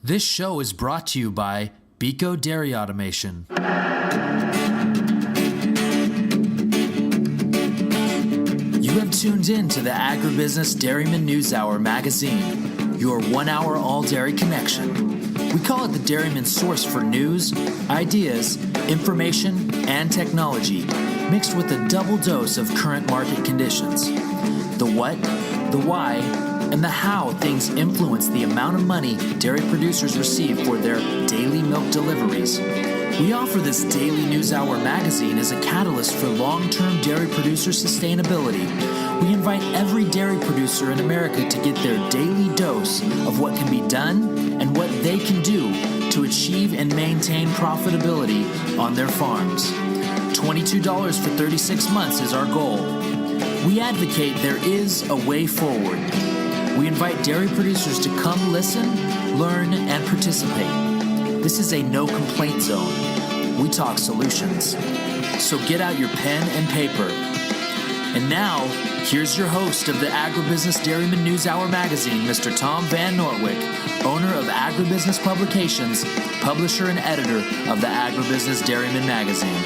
This show is brought to you by Beco Dairy Automation. You have tuned in to the Agribusiness Dairyman News Hour magazine, your 1 hour all dairy connection. We call it the Dairyman's source for news, ideas, information, and technology, mixed with a double dose of current market conditions. The what, the why, and the how things influence the amount of money dairy producers receive for their daily milk deliveries. We offer this daily News Hour magazine as a catalyst for long-term dairy producer sustainability. We invite every dairy producer in America to get their daily dose of what can be done and what they can do to achieve and maintain profitability on their farms. $22 for 36 months is our goal. We advocate there is a way forward. We invite dairy producers to come listen, learn, and participate. This is a no-complaint zone. We talk solutions. So get out your pen and paper. And now, here's your host of the Agribusiness Dairyman News Hour magazine, Mr. Tom Van Nortwick, owner of Agribusiness Publications, publisher and editor of the Agribusiness Dairyman magazine.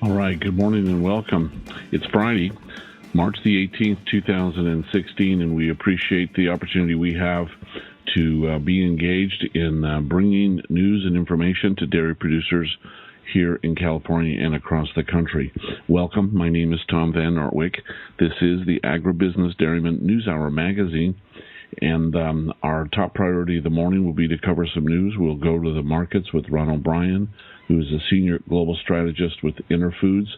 All right, good morning and welcome. It's Friday, March the 18th, 2016, and we appreciate the opportunity we have to be engaged in bringing news and information to dairy producers here in California and across the country. Welcome. My name is Tom Van Nortwick. This is the Agribusiness Dairyman News Hour magazine, and our top priority of the morning will be to cover some news. We'll go to the markets with Ron O'Brien, who is a senior global strategist with Interfoods.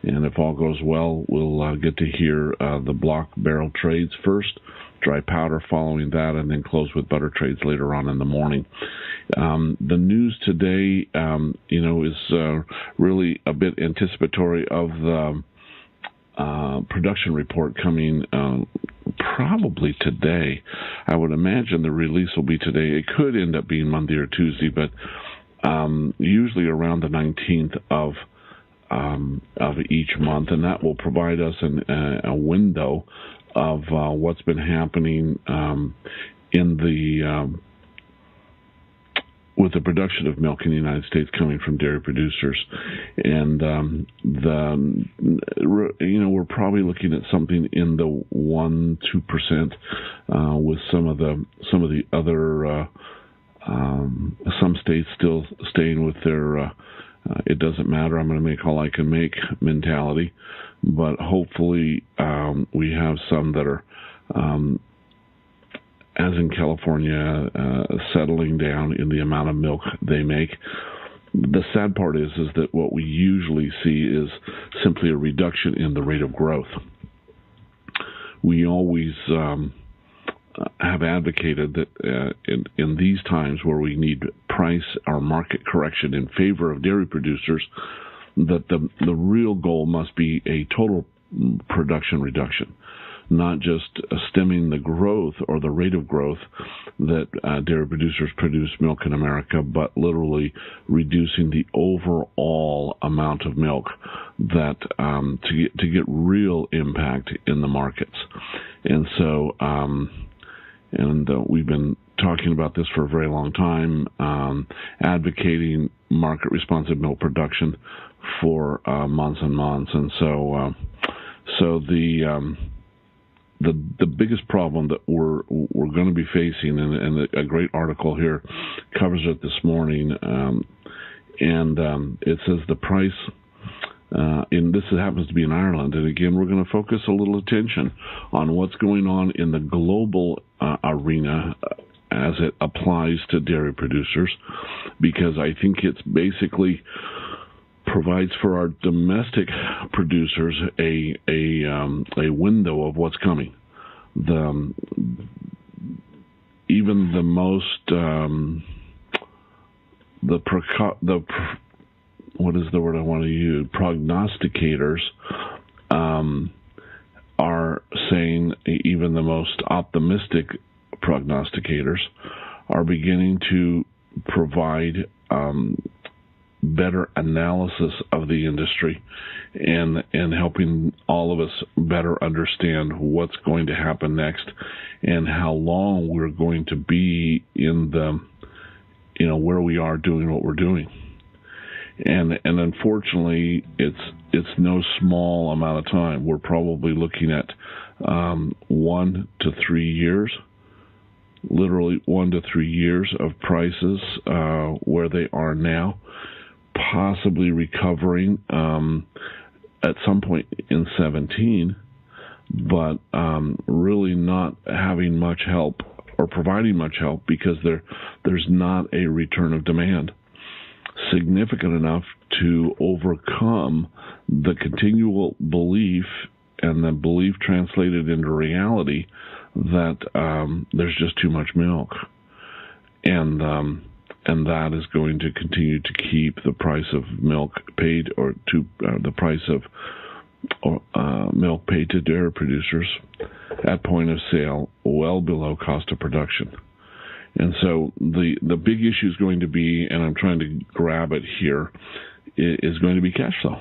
And if all goes well, we'll get to hear the block barrel trades first, dry powder following that, and then close with butter trades later on in the morning. The news today, is really a bit anticipatory of the production report coming probably today. I would imagine the release will be today. It could end up being Monday or Tuesday, but usually around the 19th of each month, and that will provide us a window of what's been happening in the with the production of milk in the United States coming from dairy producers, and we're probably looking at something in the 1-2% with some of the other. Some states still staying with their it doesn't matter, I'm going to make all I can make mentality, but hopefully we have some that are, as in California, settling down in the amount of milk they make. The sad part is that what we usually see is simply a reduction in the rate of growth. We always have advocated that in these times where we need price or market correction in favor of dairy producers, that the real goal must be a total production reduction, not just stemming the growth or the rate of growth that dairy producers produce milk in America, but literally reducing the overall amount of milk that to get real impact in the markets. And so we've been talking about this for a very long time, advocating market responsive milk production for months and months. And so the biggest problem that we're going to be facing, and a great article here covers it this morning, and it says the price. This happens to be in Ireland, and again, we're going to focus a little attention on what's going on in the global arena as it applies to dairy producers, because I think it's basically provides for our domestic producers a window of what's coming. Even the most what is the word I want to use? Prognosticators are saying, even the most optimistic prognosticators are beginning to provide better analysis of the industry and helping all of us better understand what's going to happen next and how long we're going to be in the, where we are doing what we're doing. And unfortunately, it's no small amount of time. We're probably looking at 1 to 3 years, literally 1 to 3 years of prices where they are now, possibly recovering at some point in 17, but really not having much help or providing much help because there's not a return of demand significant enough to overcome the continual belief and the belief translated into reality that there's just too much milk, and that is going to continue to keep the price of milk paid the price of milk paid to dairy producers at point of sale well below cost of production. And so the big issue is going to be, and I'm trying to grab it here, is going to be cash flow.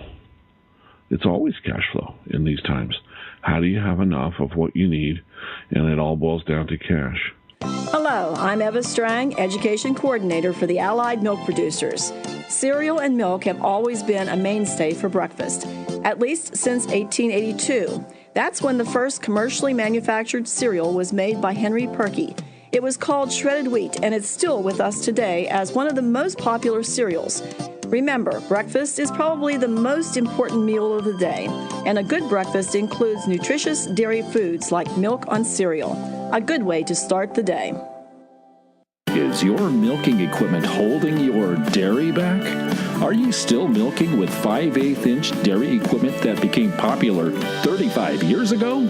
It's always cash flow in these times. How do you have enough of what you need? And it all boils down to cash. Hello, I'm Eva Strang, Education Coordinator for the Allied Milk Producers. Cereal and milk have always been a mainstay for breakfast, at least since 1882. That's when the first commercially manufactured cereal was made by Henry Perky. It was called shredded wheat, and it's still with us today as one of the most popular cereals. Remember, breakfast is probably the most important meal of the day, and a good breakfast includes nutritious dairy foods like milk on cereal. A good way to start the day. Is your milking equipment holding your dairy back? Are you still milking with 5/8-inch dairy equipment that became popular 35 years ago?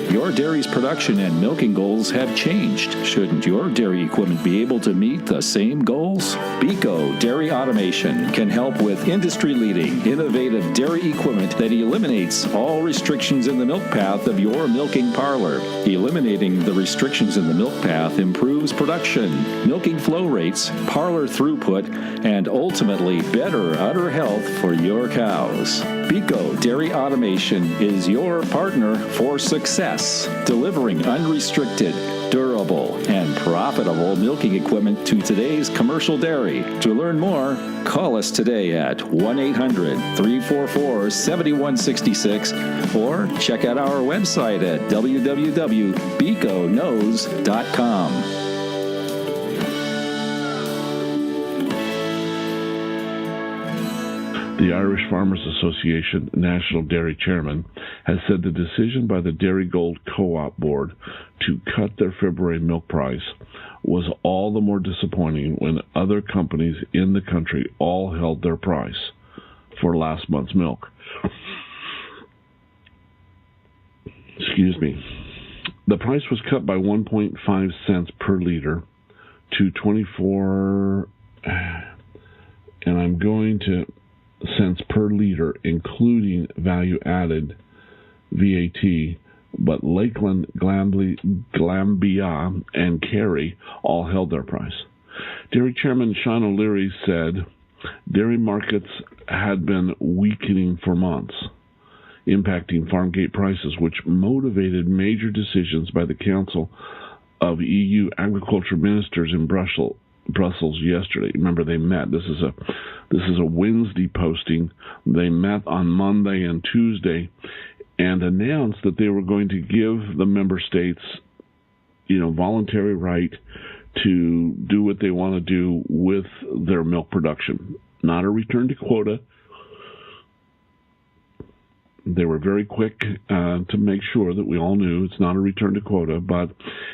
Your dairy's production and milking goals have changed. Shouldn't your dairy equipment be able to meet the same goals? Beco Dairy Automation can help with industry-leading, innovative dairy equipment that eliminates all restrictions in the milk path of your milking parlor. Eliminating the restrictions in the milk path improves production, milking flow rates, parlor throughput, and ultimately better udder health for your cows. Beco Dairy Automation is your partner for success, delivering unrestricted, durable, and profitable milking equipment to today's commercial dairy. To learn more, call us today at 1-800-344-7166 or check out our website at www.becoKnows.com. The Irish Farmers Association National Dairy Chairman has said the decision by the Dairy Gold Co-op Board to cut their February milk price was all the more disappointing when other companies in the country all held their price for last month's milk. Excuse me. The price was cut by 1.5 cents per liter to 24, and I'm going to cents per liter, including value-added VAT, but Lakeland, Glanbia, and Kerry all held their price. Dairy Chairman Sean O'Leary said dairy markets had been weakening for months, impacting farm gate prices, which motivated major decisions by the Council of EU Agriculture Ministers in Brussels yesterday. Remember, they met. This is a Wednesday posting. They met on Monday and Tuesday and announced that they were going to give the member states, voluntary right to do what they want to do with their milk production. Not a return to quota. They were very quick to make sure that we all knew it's not a return to quota, but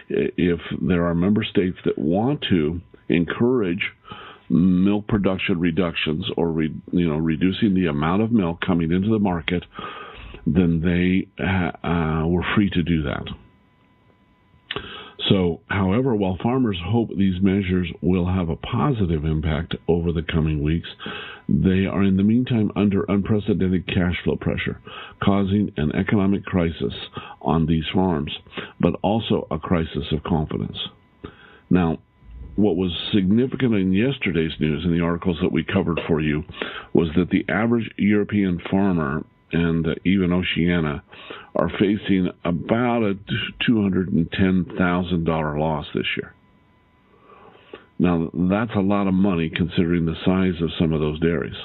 if there are member states that want to encourage milk production reductions or reducing the amount of milk coming into the market, then they were free to do that. So However, while farmers hope these measures will have a positive impact over the coming weeks, they are in the meantime under unprecedented cash flow pressure, causing an economic crisis on these farms, but also a crisis of confidence. Now, what was significant in yesterday's news in the articles that we covered for you was that the average European farmer and even Oceania are facing about a $210,000 loss this year. Now, that's a lot of money considering the size of some of those dairies.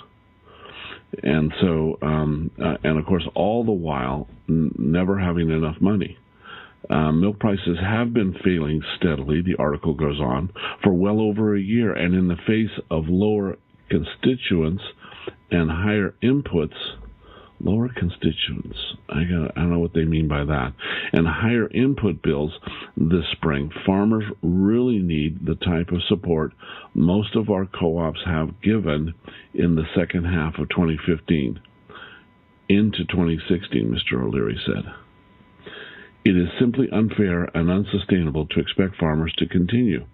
And so, and of course, all the while, never having enough money. Milk prices have been failing steadily, the article goes on, for well over a year, and in the face of lower constituents and higher inputs, lower constituents, I don't know what they mean by that, and higher input bills this spring, farmers really need the type of support most of our co-ops have given in the second half of 2015 into 2016, Mr. O'Leary said. It is simply unfair and unsustainable to expect farmers to continue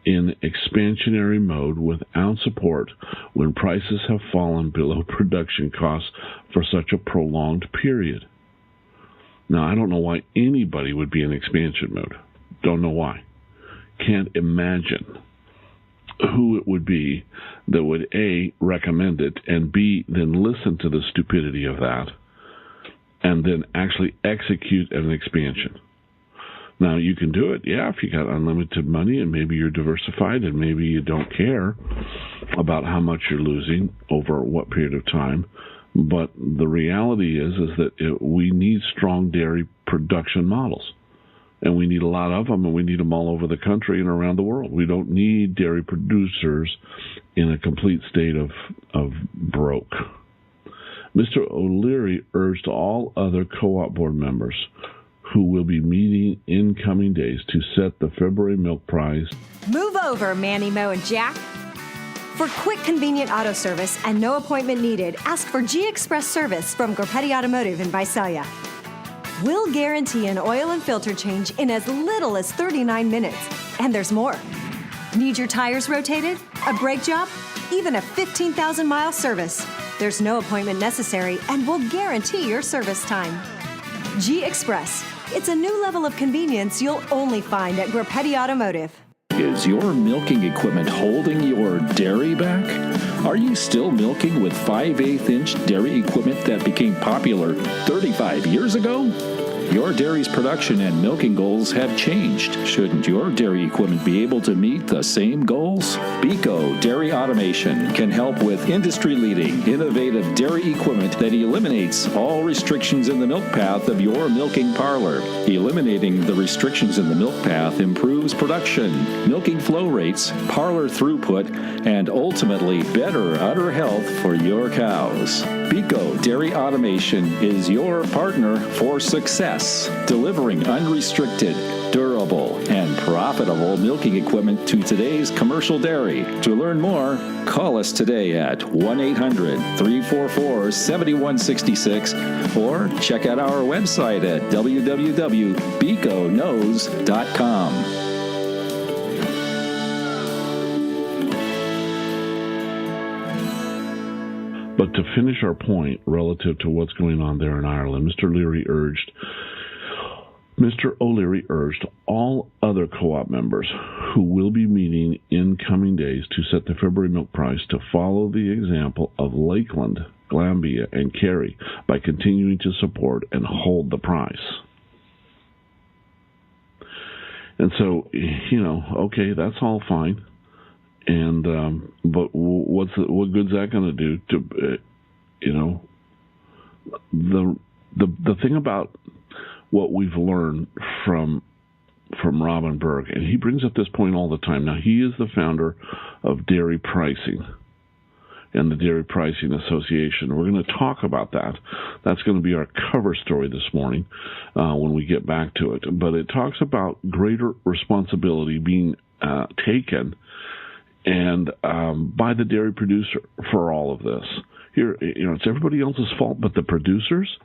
in expansionary mode without support when prices have fallen below production costs for such a prolonged period. Now, I don't know why anybody would be in expansion mode. Don't know why. Can't imagine who it would be that would A, recommend it, and B, then listen to the stupidity of that, and then actually execute an expansion. Now, you can do it, yeah, if you got unlimited money and maybe you're diversified and maybe you don't care about how much you're losing over what period of time. But the reality is that we need strong dairy production models. And we need a lot of them, and we need them all over the country and around the world. We don't need dairy producers in a complete state of broke. Mr. O'Leary urged all other co-op board members who will be meeting in coming days to set the February milk price. Move over, Manny, Mo, and Jack. For quick, convenient auto service and no appointment needed, ask for G Express service from Gorpetti Automotive in Visalia. We'll guarantee an oil and filter change in as little as 39 minutes. And there's more. Need your tires rotated? A brake job? Even a 15,000-mile service? There's no appointment necessary, and we'll guarantee your service time. G Express. It's a new level of convenience you'll only find at Gorpetti Automotive. Is your milking equipment holding your dairy back? Are you still milking with 5/8-inch dairy equipment that became popular 35 years ago? Your dairy's production and milking goals have changed. Shouldn't your dairy equipment be able to meet the same goals? Beco Dairy Automation can help with industry-leading, innovative dairy equipment that eliminates all restrictions in the milk path of your milking parlor. Eliminating the restrictions in the milk path improves production, milking flow rates, parlor throughput, and ultimately better udder health for your cows. Beco Dairy Automation is your partner for success, delivering unrestricted, durable, and profitable milking equipment to today's commercial dairy. To learn more, call us today at 1-800-344-7166 or check out our website at www.becoKnows.com. But to finish our point relative to what's going on there in Ireland, Mr. O'Leary urged all other co-op members who will be meeting in coming days to set the February milk price to follow the example of Lakeland, Glanbia, and Kerry by continuing to support and hold the price. And so, okay, that's all fine. And but what good's that going to do to the thing about what we've learned from Robin Berg, and he brings up this point all the time. Now, he is the founder of Dairy Pricing and the Dairy Pricing Association. We're going to talk about that. That's going to be our cover story this morning when we get back to it. But it talks about greater responsibility being taken and by the dairy producer for all of this. Here, it's everybody else's fault but the producers?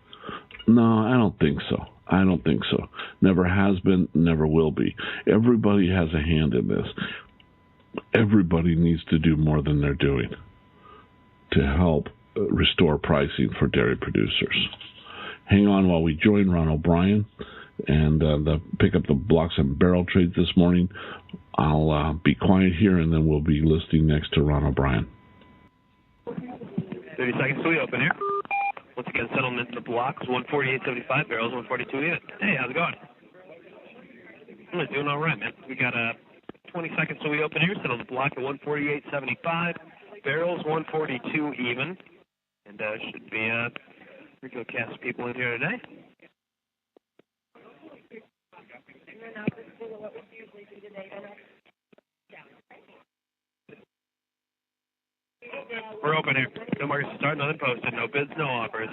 No, I don't think so. I don't think so. Never has been, never will be. Everybody has a hand in this. Everybody needs to do more than they're doing to help restore pricing for dairy producers. Hang on while we join Ron O'Brien and pick up the blocks and barrel trades this morning. I'll be quiet here, and then we'll be listening next to Ron O'Brien. 30 seconds till we open here. Once again, settlement in the blocks, 148.75, barrels, 142 even. Hey, how's it going? I'm doing all right, man. We got 20 seconds till we open here. Settle the block at 148.75, barrels, 142 even. And should be pretty good cast of people in here today. We're open here. No markets to start, nothing posted. No bids, no offers.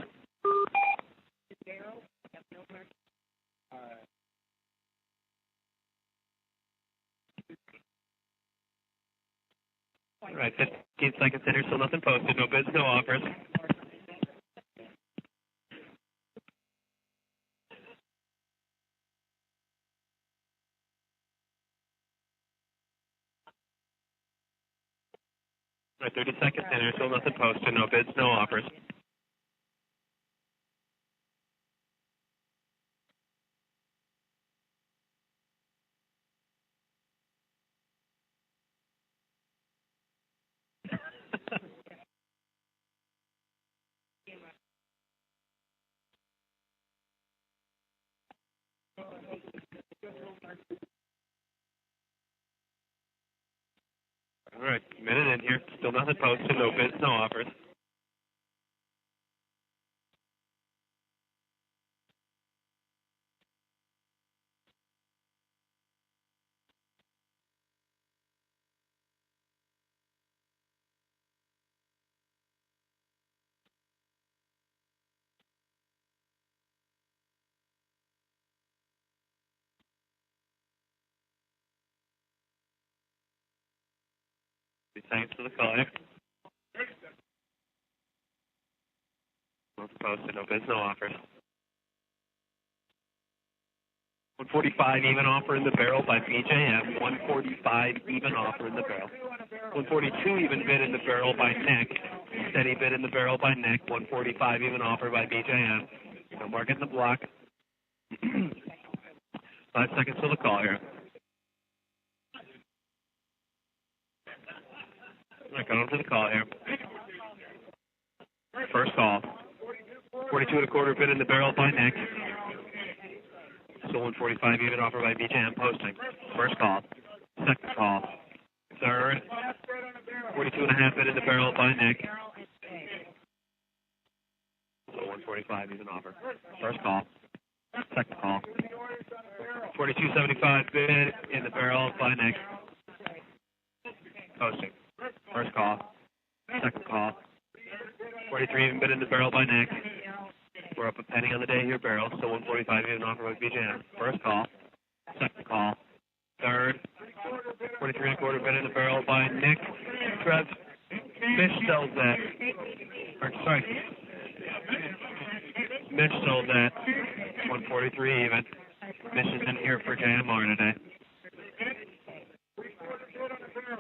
All right, 15 seconds in here, still nothing posted. No bids, no offers. All right, 30 seconds in here, still nothing posted. No bids, no offers. All right, minute in here, still nothing posted. No bids, no offers. Thanks for the call here. Nothing posted, no bids, no offers. 145 even offer in the barrel by BJM. 145 even offer in the barrel. 142 even bid in the barrel by Nick. Steady bid in the barrel by Nick. 145 even offer by BJM. No market in the block. 5 seconds till the call here. All right, going to the call here. First call. 42.25 bid in the barrel by Nick. Still 145 even offer by BJM posting. First call. Second call. Third. 42.5 bid in the barrel by Nick. Still 145 even offer. First call. Second call. 42.75 bid in the barrel by Nick. Posting. First call. Second call. 43 even bid in the barrel by Nick. We're up a penny on the day here, barrel. Still 145 even offer by BJM. First call. Second call. Third. 43.25 bid in the barrel by Nick. Trev. Mitch sells that. Or, sorry. Mitch sold that. 143 even. Mitch is in here for JMR today.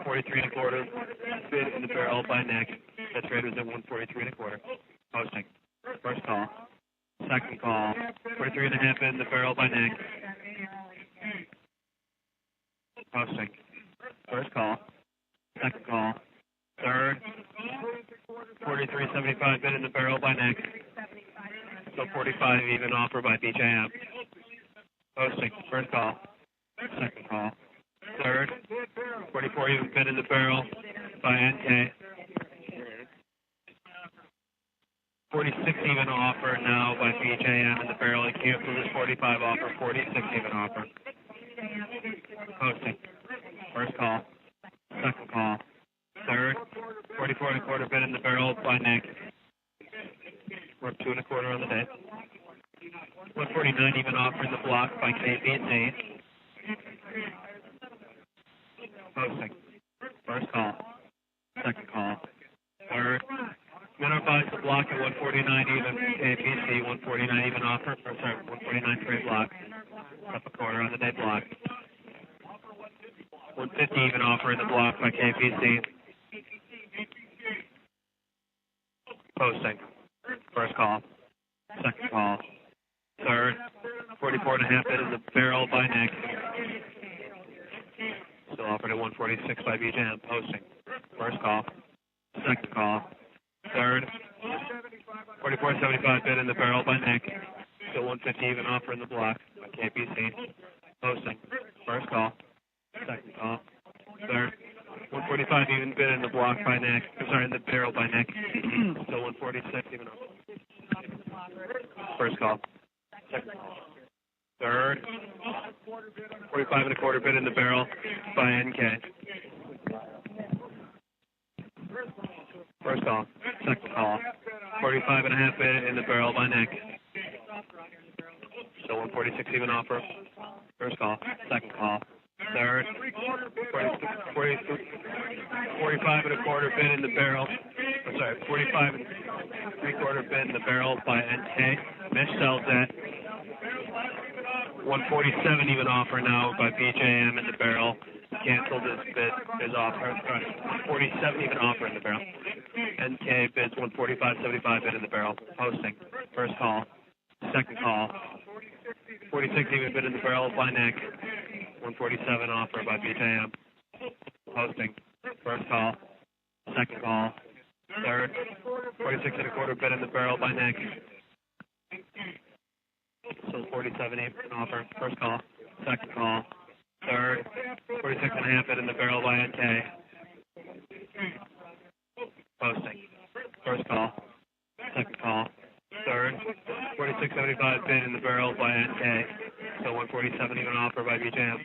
43.25 bid in the barrel by Nick. That trade was at 143.25. Posting. First call. Second call. 43.5 bid in the barrel by Nick. Posting. First call. Second call. Third. 43.75 bid in the barrel by Nick. So 45 even offer by BJM. Posting. First call. Second call. Third. 44 even bid in the barrel by NK. 46 even offer now by BJM in the barrel. He canceled his 45 offer. 46 even offer. Posting. First call. Second call. Third. 44.25 bid in the barrel by Nick. We're up 2.25 on the day. 149 even offer in the block by KP&T. Posting. First call. Second call. Third. Minor buys the block at 149 even. KPC 149 even offer. 149 trade block. Up a quarter on the day block. 150 even offer in the block by KPC. Posting. First call. Second call. Third. 44.5 bid in the barrel by Nick. Still offered at 146 by BJM. Posting. First call. Second call. Third. 44.75 bid in the barrel by Nick. Still 150 even offer in the block by KPC. Posting. First call. Second call. Third. 145 even bid in the block by Nick. In the barrel by Nick. Still 146 even offer. First call. Second call. Third. 45.25 bid in the barrel by NK. First call. Second call. 45.5 bid in the barrel by Nick. Still 146 even offer. First call. Second call. Third. 45.25 bid in the barrel. 45.75 bid in the barrel by NK. Mitch sells at 147 even offer now by BJM in the barrel. Canceled his offer. 47 even offer in the barrel. NK bids 145.75 bid in the barrel. Posting. First call. Second call. 46 even bid in the barrel by Nick. 147 offer by BJM. Posting. First call. Second call. Third. 46.25 bid in the barrel by Nick. Still 47 even offer. First call. Second call. Third. 46.5 bid in the barrel by NK. Posting. First call. Second call. Third. 46.75 bid in the barrel by NK. So 147 even offer by BJM.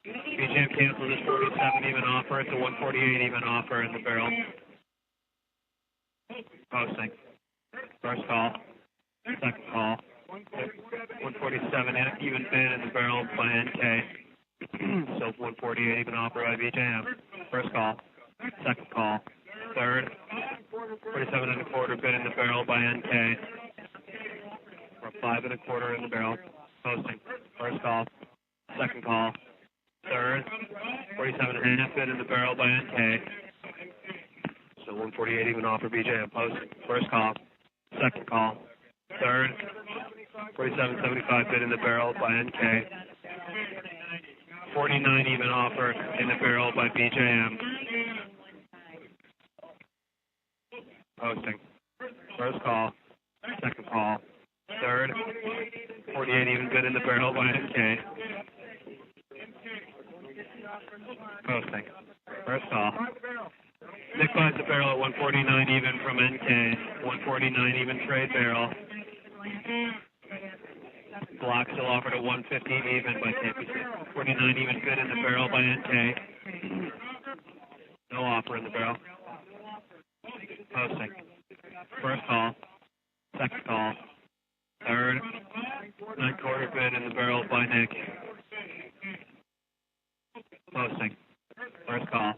BJM cancels his 47 even offer. It's a 148 even offer in the barrel. Posting. First call. Second call. 147 even bid in the barrel by NK. So 148 even offer by BJM. First call. Second call. Third. 47.25 bid in the barrel by NK. Or 5.25 in the barrel. Posting. First call. Second call. Third. 47.5 bid in the barrel by NK. So 148 even offer BJM. Posting. First call. Second call. Third. 47.75 bid in the barrel by NK. 49 even offer in the barrel by BJM. Posting. First call. Second call. Third. 48 even bid in the barrel by NK. Posting. First call. Nick buys the barrel at 149 even from NK. 149 even trade barrel. Block still offered at 150 even by KPC. 49 even bid in the barrel by NK. No offer in the barrel. Posting. First call. Second call. Third. 9/4 bid in the barrel by Nick. Posting. First call.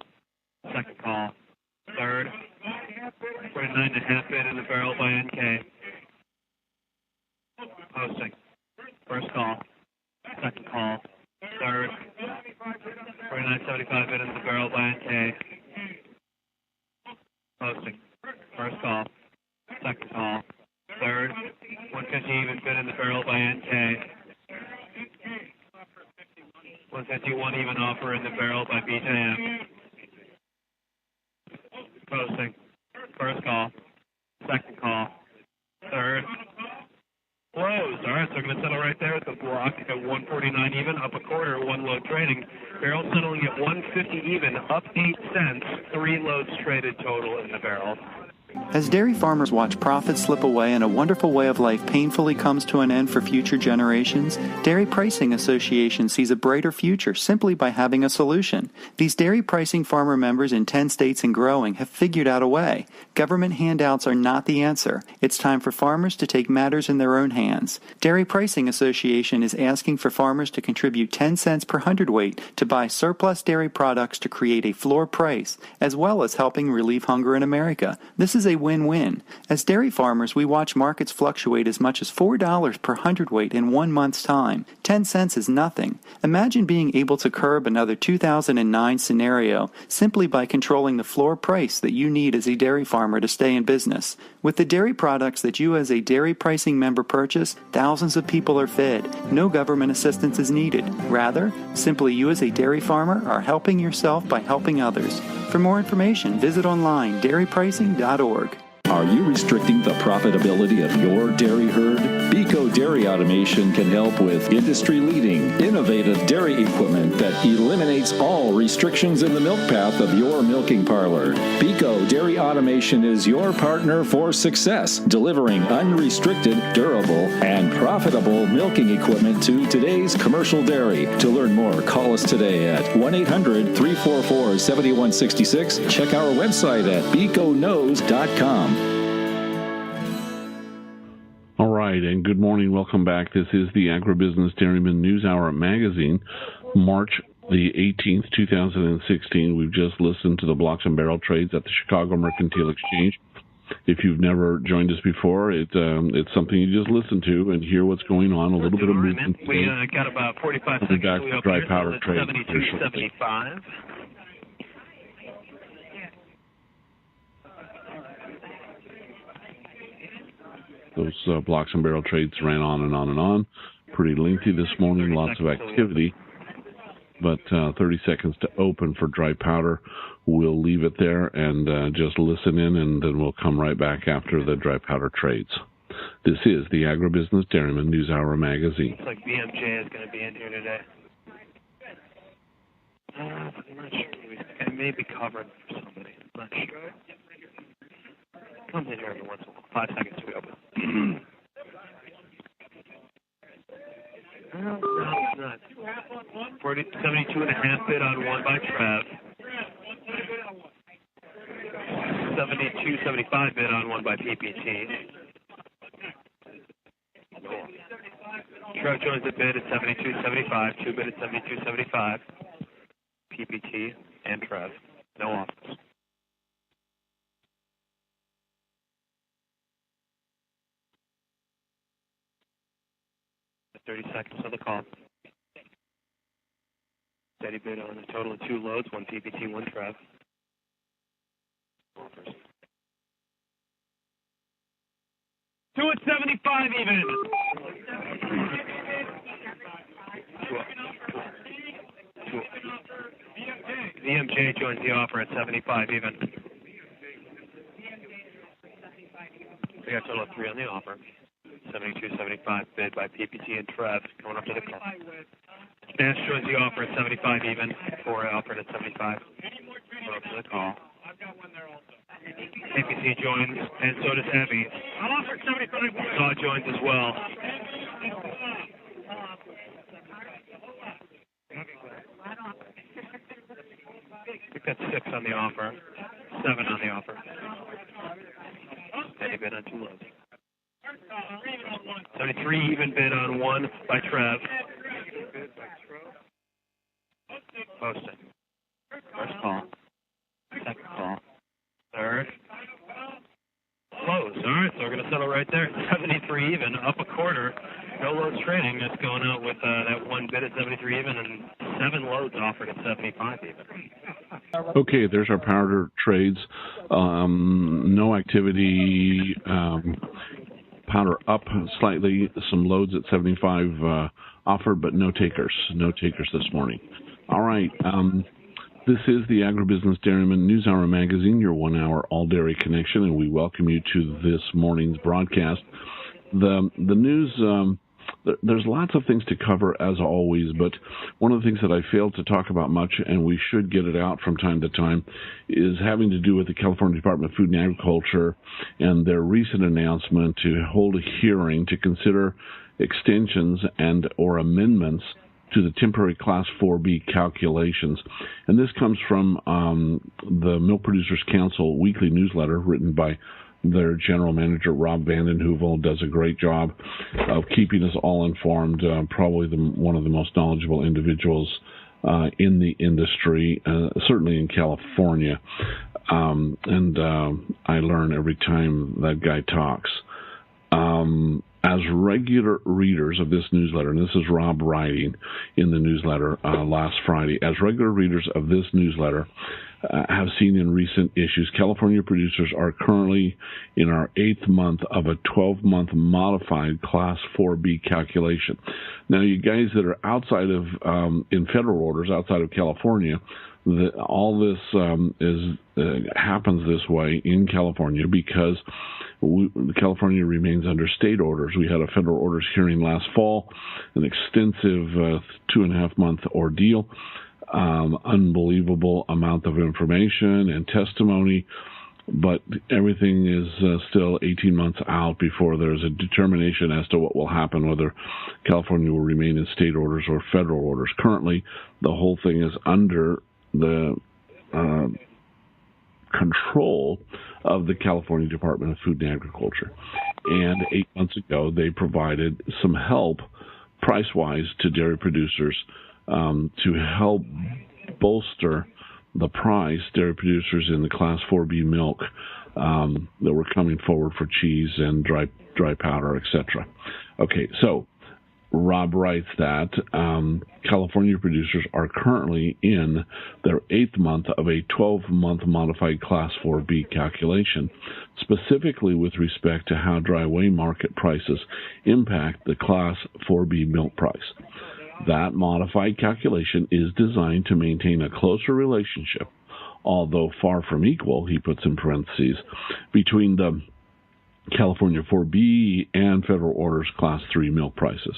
Second call. Third. 49.5 bid in the barrel by NK. Posting. First call. Second call. Third. 49.75 bid in the barrel by NK. Posting. First call. Second call. Third. 150 even bid in the barrel by NK. 151 even offer in the barrel by BJM. Posting. First call. Second call. Third. Closed. All right, so we're going to settle right there at the block at 149 even, up a quarter, one load trading. Barrel settling at 150 even, up 8 cents, 3 loads traded total in the barrel. As dairy farmers watch profits slip away and a wonderful way of life painfully comes to an end for future generations, Dairy Pricing Association sees a brighter future simply by having a solution. These dairy pricing farmer members in 10 states and growing have figured out a way. Government handouts are not the answer. It's time for farmers to take matters in their own hands. Dairy Pricing Association is asking for farmers to contribute 10 cents per hundredweight to buy surplus dairy products to create a floor price, as well as helping relieve hunger in America. This is is a win-win. As dairy farmers, we watch markets fluctuate as much as $4 per hundredweight in 1 month's time. 10 cents is nothing. Imagine being able to curb another 2009 scenario simply by controlling the floor price that you need as a dairy farmer to stay in business. With the dairy products that you as a dairy pricing member purchase, thousands of people are fed. No government assistance is needed. Rather, simply you as a dairy farmer are helping yourself by helping others. For more information, visit online dairypricing.org. Are you restricting the profitability of your dairy herd? Beco Dairy Automation can help with industry-leading, innovative dairy equipment that eliminates all restrictions in the milk path of your milking parlor. Beco Dairy Automation is your partner for success, delivering unrestricted, durable, and profitable milking equipment to today's commercial dairy. To learn more, call us today at 1-800-344-7166. Check our website at becoKnows.com. All right, and good morning. Welcome back. This is the Agribusiness Dairyman News Hour magazine, March the 18th, 2016. We've just listened to the blocks and barrel trades at the Chicago Mercantile Exchange. If you've never joined us before, it's something you just listen to and hear what's going on. A little bit of movement. We got about 45 seconds. Back to dry powder trade. 72.75. Those blocks and barrel trades ran on and on and on. Pretty lengthy this morning, lots of activity. But 30 seconds to open for dry powder. We'll leave it there and just listen in, and then we'll come right back after the dry powder trades. This is the Agribusiness Dairyman News Hour magazine. Looks like BMJ is going to be in here today. I'm not sure. It may be covered for somebody. I'm not sure. Comes in here every once in a while. 5 seconds to open. No, it's not. 72.5 bid on one by Trev. 72.75 bid on one by PPT. Trev joins the bid at 72.75. Two bid at 72.75. PPT and Trev. No offers. 30 seconds on the call. Steady bid on a total of 2 loads, 1 PPT, 1 Trev. Offers. 2 at 75 even. VMJ joins the offer at 75 even. We got a total of 3 on the offer. 72.75 bid by PPT and Trev going up to the call. Nash joins the offer at 75 even. 4 offered at 75. Going up to the call. PPT joins, and so does Heavy. I'll offer 75. Saw joins as well. I think that's 6 on the offer. 7 on the offer. Steady bid on 2 loads. 73 even bid on 1 by Trev. Posting. First call. Second call. Third. Close. All right, so we're going to settle right there. 73 even, up a quarter. No loads trading. That's going out with that 1 bid at 73 even and 7 loads offered at 75 even. Okay, there's our powder trades. No activity. Powder up slightly, some loads at 75 offered, but no takers. No takers this morning. All right. This is the Agribusiness Dairyman News Hour magazine, your 1 hour all dairy connection, and we welcome you to this morning's broadcast. The news, there's lots of things to cover as always, but one of the things that I failed to talk about much, and we should get it out from time to time, is having to do with the California Department of Food and Agriculture and their recent announcement to hold a hearing to consider extensions and or amendments to the temporary Class 4B calculations. And this comes from the Milk Producers Council weekly newsletter written by their general manager, Rob Vanden Heuvel, does a great job of keeping us all informed, probably one of the most knowledgeable individuals in the industry, certainly in California. And I learn every time that guy talks. As regular readers of this newsletter, and this is Rob writing in the newsletter last Friday, as regular readers of this newsletter have seen in recent issues, California producers are currently in our 8th month of a 12-month modified Class 4B calculation. Now, you guys that are outside of, in federal orders, outside of California, all this happens this way in California because California remains under state orders. We had a federal orders hearing last fall, an extensive 2.5-month ordeal, unbelievable amount of information and testimony, but everything is still 18 months out before there's a determination as to what will happen, whether California will remain in state orders or federal orders. Currently, the whole thing is under the control of the California Department of Food and Agriculture. And 8 months ago, they provided some help price-wise to dairy producers to help bolster the price dairy producers in the Class 4B milk that were coming forward for cheese and dry powder, etc. Okay, so Rob writes that California producers are currently in their 8th month of a 12-month modified Class 4B calculation, specifically with respect to how dry weigh market prices impact the Class 4B milk price. That modified calculation is designed to maintain a closer relationship, although far from equal, he puts in parentheses, between the California 4B and federal orders Class 3 milk prices.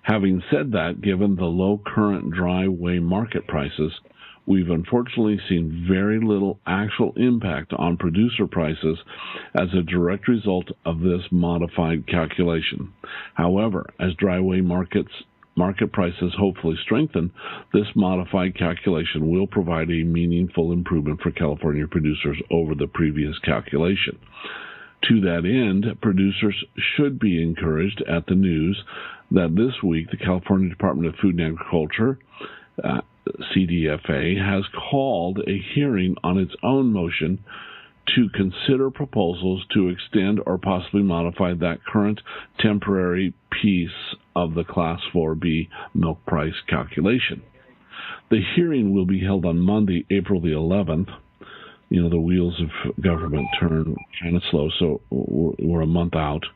Having said that, given the low current dry weigh market prices, we've unfortunately seen very little actual impact on producer prices as a direct result of this modified calculation. However, as dry weigh market prices hopefully strengthen, this modified calculation will provide a meaningful improvement for California producers over the previous calculation. To that end, producers should be encouraged at the news that this week the California Department of Food and Agriculture, CDFA, has called a hearing on its own motion to consider proposals to extend or possibly modify that current temporary piece of the Class 4B milk price calculation. The hearing will be held on Monday, April the 11th. You know, the wheels of government turn kind of slow, so we're a month out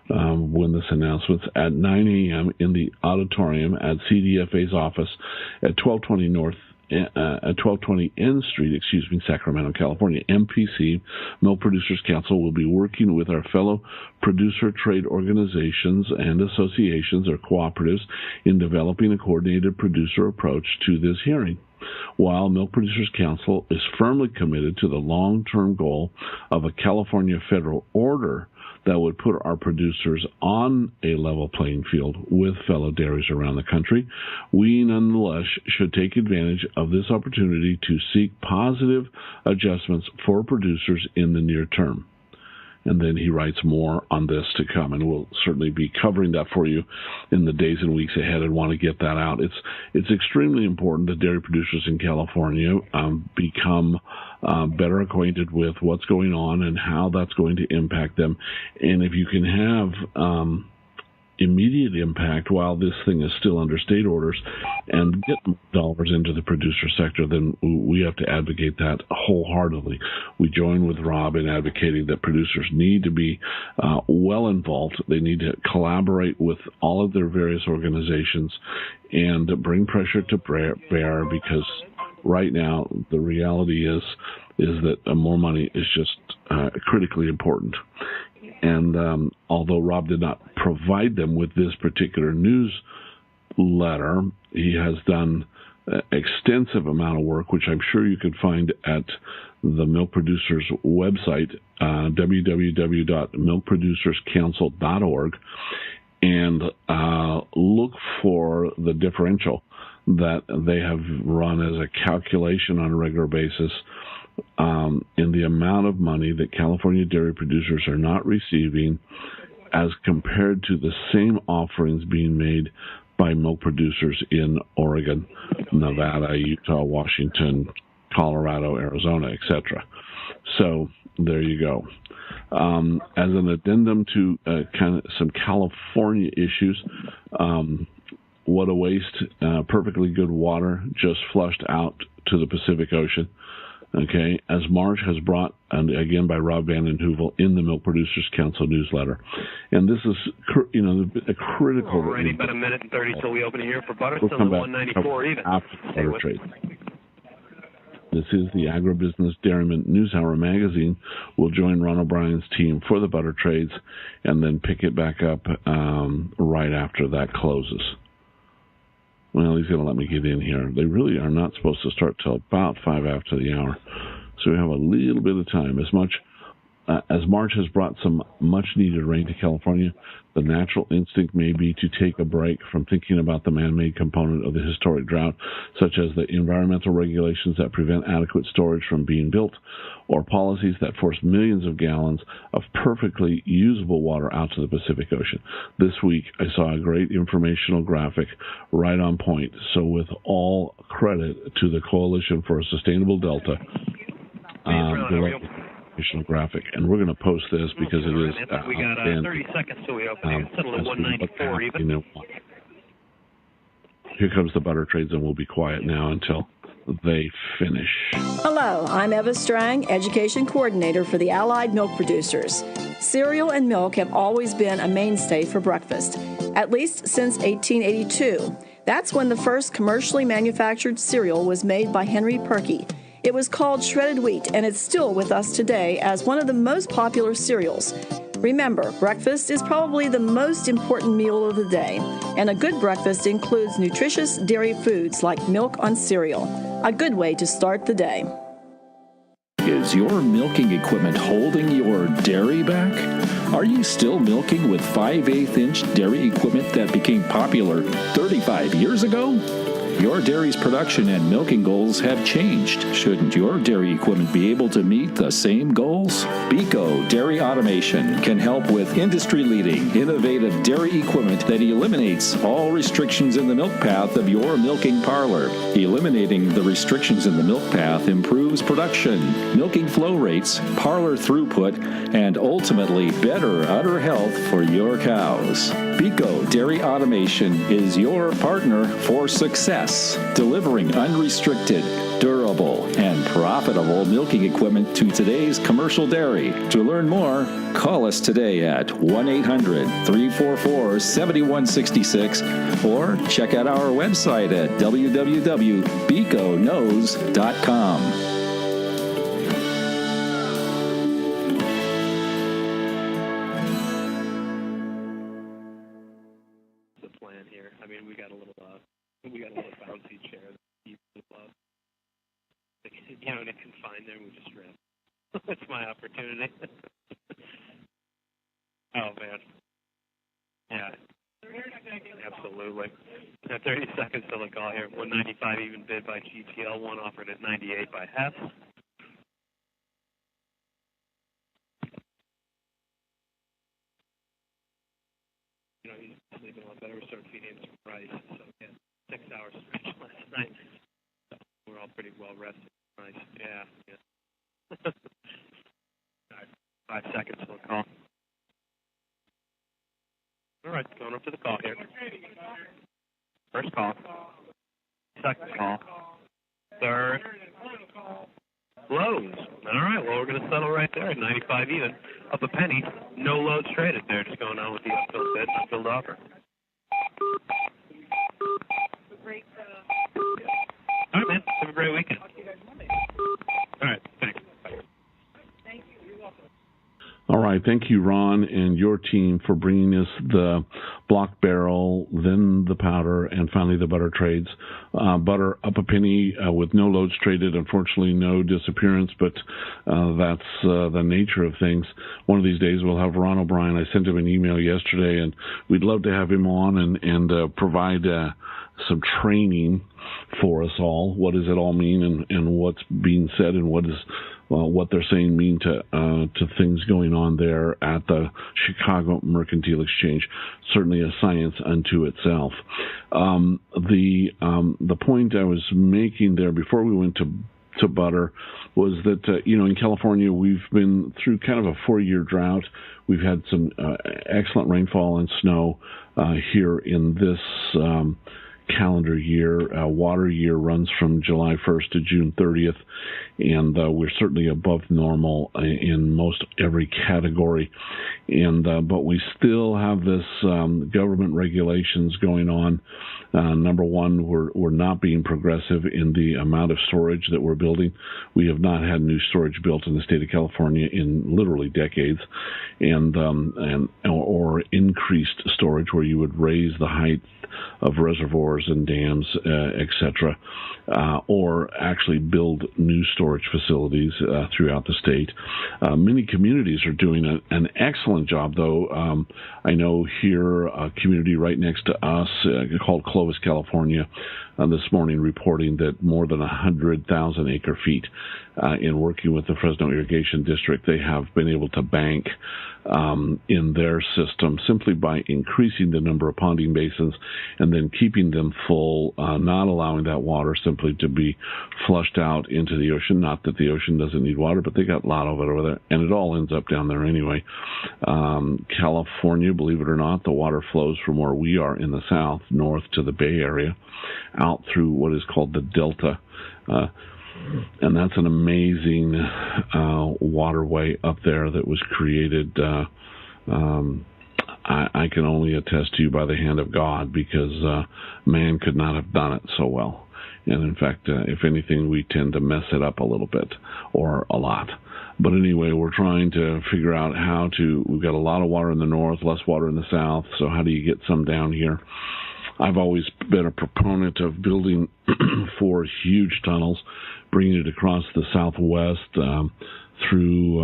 when this announcement's at 9 a.m. in the auditorium at CDFA's office at 1220 N Street, Sacramento, California. MPC, Milk Producers Council, will be working with our fellow producer trade organizations and associations or cooperatives in developing a coordinated producer approach to this hearing. While Milk Producers Council is firmly committed to the long-term goal of a California federal order that would put our producers on a level playing field with fellow dairies around the country, we nonetheless should take advantage of this opportunity to seek positive adjustments for producers in the near term. And then he writes more on this to come, and we'll certainly be covering that for you in the days and weeks ahead and want to get that out. It's extremely important that dairy producers in California become better acquainted with what's going on and how that's going to impact them. And if you can have immediate impact while this thing is still under state orders and get dollars into the producer sector, then we have to advocate that wholeheartedly. We join with Rob in advocating that producers need to be well involved. They need to collaborate with all of their various organizations and bring pressure to bear, because right now the reality is that more money is just critically important. And although Rob did not provide them with this particular newsletter, he has done extensive amount of work, which I'm sure you could find at the Milk Producers website, www.milkproducerscouncil.org, and look for the differential that they have run as a calculation on a regular basis in the amount of money that California dairy producers are not receiving as compared to the same offerings being made by milk producers in Oregon, Nevada, Utah, Washington, Colorado, Arizona, etc. So there you go. As an addendum to kind of some California issues, what a waste. Perfectly good water just flushed out to the Pacific Ocean. Okay, as March has brought, and again by Rob Vanden Heuvel in the Milk Producers Council newsletter, and this is a critical. Already about a minute and 30 till we open it here for butter. Still at 194 even. After butter trade. This is the Agribusiness Dairyman News Hour magazine. We'll join Ron O'Brien's team for the butter trades, and then pick it back up right after that closes. Well, he's going to let me get in here. They really are not supposed to start till about 5 after the hour. So we have a little bit of time. As March has brought some much-needed rain to California, the natural instinct may be to take a break from thinking about the man-made component of the historic drought, such as the environmental regulations that prevent adequate storage from being built, or policies that force millions of gallons of perfectly usable water out to the Pacific Ocean. This week, I saw a great informational graphic right on point. So with all credit to the Coalition for a Sustainable Delta, graphic, and we're going to post this because it is we got 30 seconds till we open it. Settled at 194 even. Here comes the butter trades, and we'll be quiet now until they finish. Hello, I'm Eva Strang, Education Coordinator for the Allied Milk Producers. Cereal and milk have always been a mainstay for breakfast, at least since 1882. That's when the first commercially manufactured cereal was made by Henry Perky. It was called shredded wheat, and it's still with us today as one of the most popular cereals. Remember, breakfast is probably the most important meal of the day, and a good breakfast includes nutritious dairy foods like milk on cereal. A good way to start the day. Is your milking equipment holding your dairy back? Are you still milking with 5/8-inch dairy equipment that became popular 35 years ago? Your dairy's production and milking goals have changed. Shouldn't your dairy equipment be able to meet the same goals? Beco Dairy Automation can help with industry-leading, innovative dairy equipment that eliminates all restrictions in the milk path of your milking parlor. Eliminating the restrictions in the milk path improves production, milking flow rates, parlor throughput, and ultimately better udder health for your cows. Beco Dairy Automation is your partner for success, delivering unrestricted, durable, and profitable milking equipment to today's commercial dairy. To learn more, call us today at 1-800-344-7166 or check out our website at www.becoKnows.com. bouncy chair that people love. You know, to confine there, we just ran. That's my opportunity. Oh, man. Yeah. Absolutely. 30 seconds till the call here. 195 even bid by GTL. One offered at 98 by Hess. You know, he's sleeping a lot better. We started feeding him some rice. So, yeah, 6 hours stretch last night. So we're all pretty well rested. Nice. Yeah. All right. 5 seconds till the call. All right, going up to the call here. First call. Second call. Third. Loads. All right, well, we're going to settle right there at 95 even. Up a penny. No loads traded there. Just going on with the upfield bid, upfield offer. All right, man. Have a great weekend. All right, thanks. All right, thank you, Ron, and your team for bringing us the block barrel, then the powder, and finally the butter trades. Butter up a penny with no loads traded. Unfortunately, no disappearance, but that's the nature of things. One of these days we'll have Ron O'Brien. I sent him an email yesterday, and we'd love to have him on and provide some training for us all. What does it all mean, and what's being said, and what is what they're saying mean to things going on there at the Chicago Mercantile Exchange. Certainly a science unto itself. The point I was making there before we went to butter was that in California we've been through kind of a 4-year drought. We've had some excellent rainfall and snow here in this calendar year. Water year runs from July 1st to June 30th, and we're certainly above normal in most every category. And but we still have this government regulations going on. Number one, we're not being progressive in the amount of storage that we're building. We have not had new storage built in the state of California in literally decades, or increased storage where you would raise the height of reservoirs and dams, etc., or actually build new storage facilities throughout the state. Many communities are doing an excellent job, though. I know here a community right next to us called Clovis, California, this morning reporting that more than 100,000 acre feet in working with the Fresno Irrigation District, they have been able to bank in their system simply by increasing the number of ponding basins and then keeping them full, not allowing that water simply to be flushed out into the ocean. Not that the ocean doesn't need water, but they got a lot of it over there, and it all ends up down there anyway. California, believe it or not, the water flows from where we are in the south, north to the Bay Area, out through what is called the Delta. And that's an amazing waterway up there that was created, I can only attest to you by the hand of God, because man could not have done it so well. And in fact, if anything, we tend to mess it up a little bit, or a lot. But anyway, we're trying to figure out we've got a lot of water in the north, less water in the south, so how do you get some down here? I've always been a proponent of building 4 huge tunnels, bringing it across the southwest through,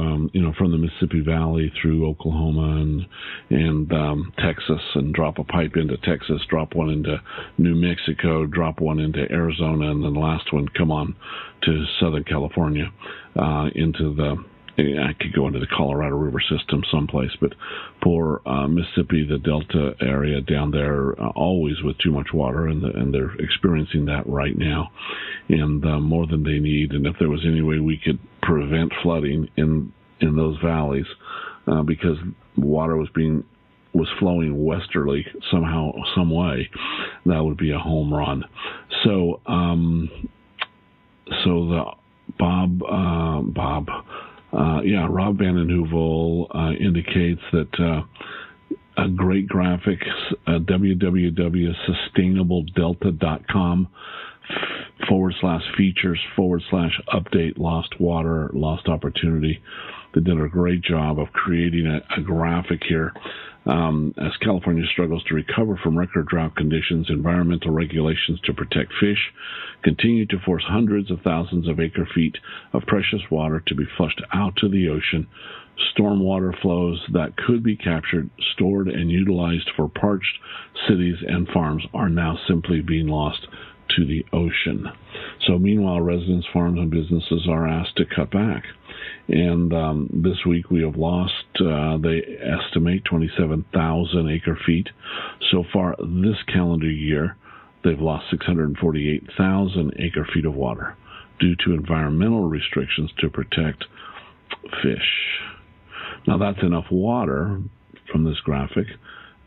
from the Mississippi Valley through Oklahoma and Texas, and drop a pipe into Texas, drop one into New Mexico, drop one into Arizona, and then the last one come on to Southern California I could go into the Colorado River system someplace, but poor Mississippi, the Delta area down there, always with too much water, and they're experiencing that right now, and more than they need. And if there was any way we could prevent flooding in those valleys, because water was flowing westerly somehow, some way, that would be a home run. So, Rob Van Heuvel indicates that a great graphic, www.sustainabledelta.com /features/update lost water, lost opportunity. They did a great job of creating a graphic here. As California struggles to recover from record drought conditions, environmental regulations to protect fish continue to force hundreds of thousands of acre feet of precious water to be flushed out to the ocean. Stormwater flows that could be captured, stored, and utilized for parched cities and farms are now simply being lost to the ocean. So meanwhile, residents, farms, and businesses are asked to cut back. And this week we have lost, they estimate, 27,000 acre feet. So far this calendar year, they've lost 648,000 acre feet of water due to environmental restrictions to protect fish. Now that's enough water from this graphic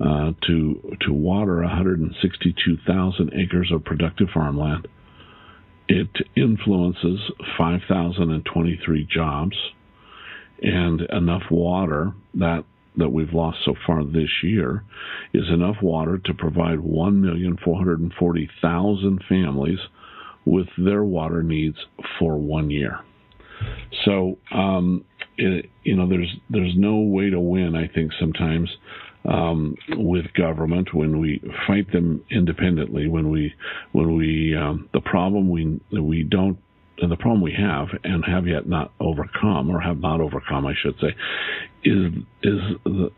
to water 162,000 acres of productive farmland. It influences 5,023 jobs, and enough water that we've lost so far this year is enough water to provide 1,440,000 families with their water needs for 1 year. So, there's no way to win, I think, sometimes with government when we fight them independently. When we the problem we don't the problem we have, and have yet not overcome, or have not overcome, I should say, is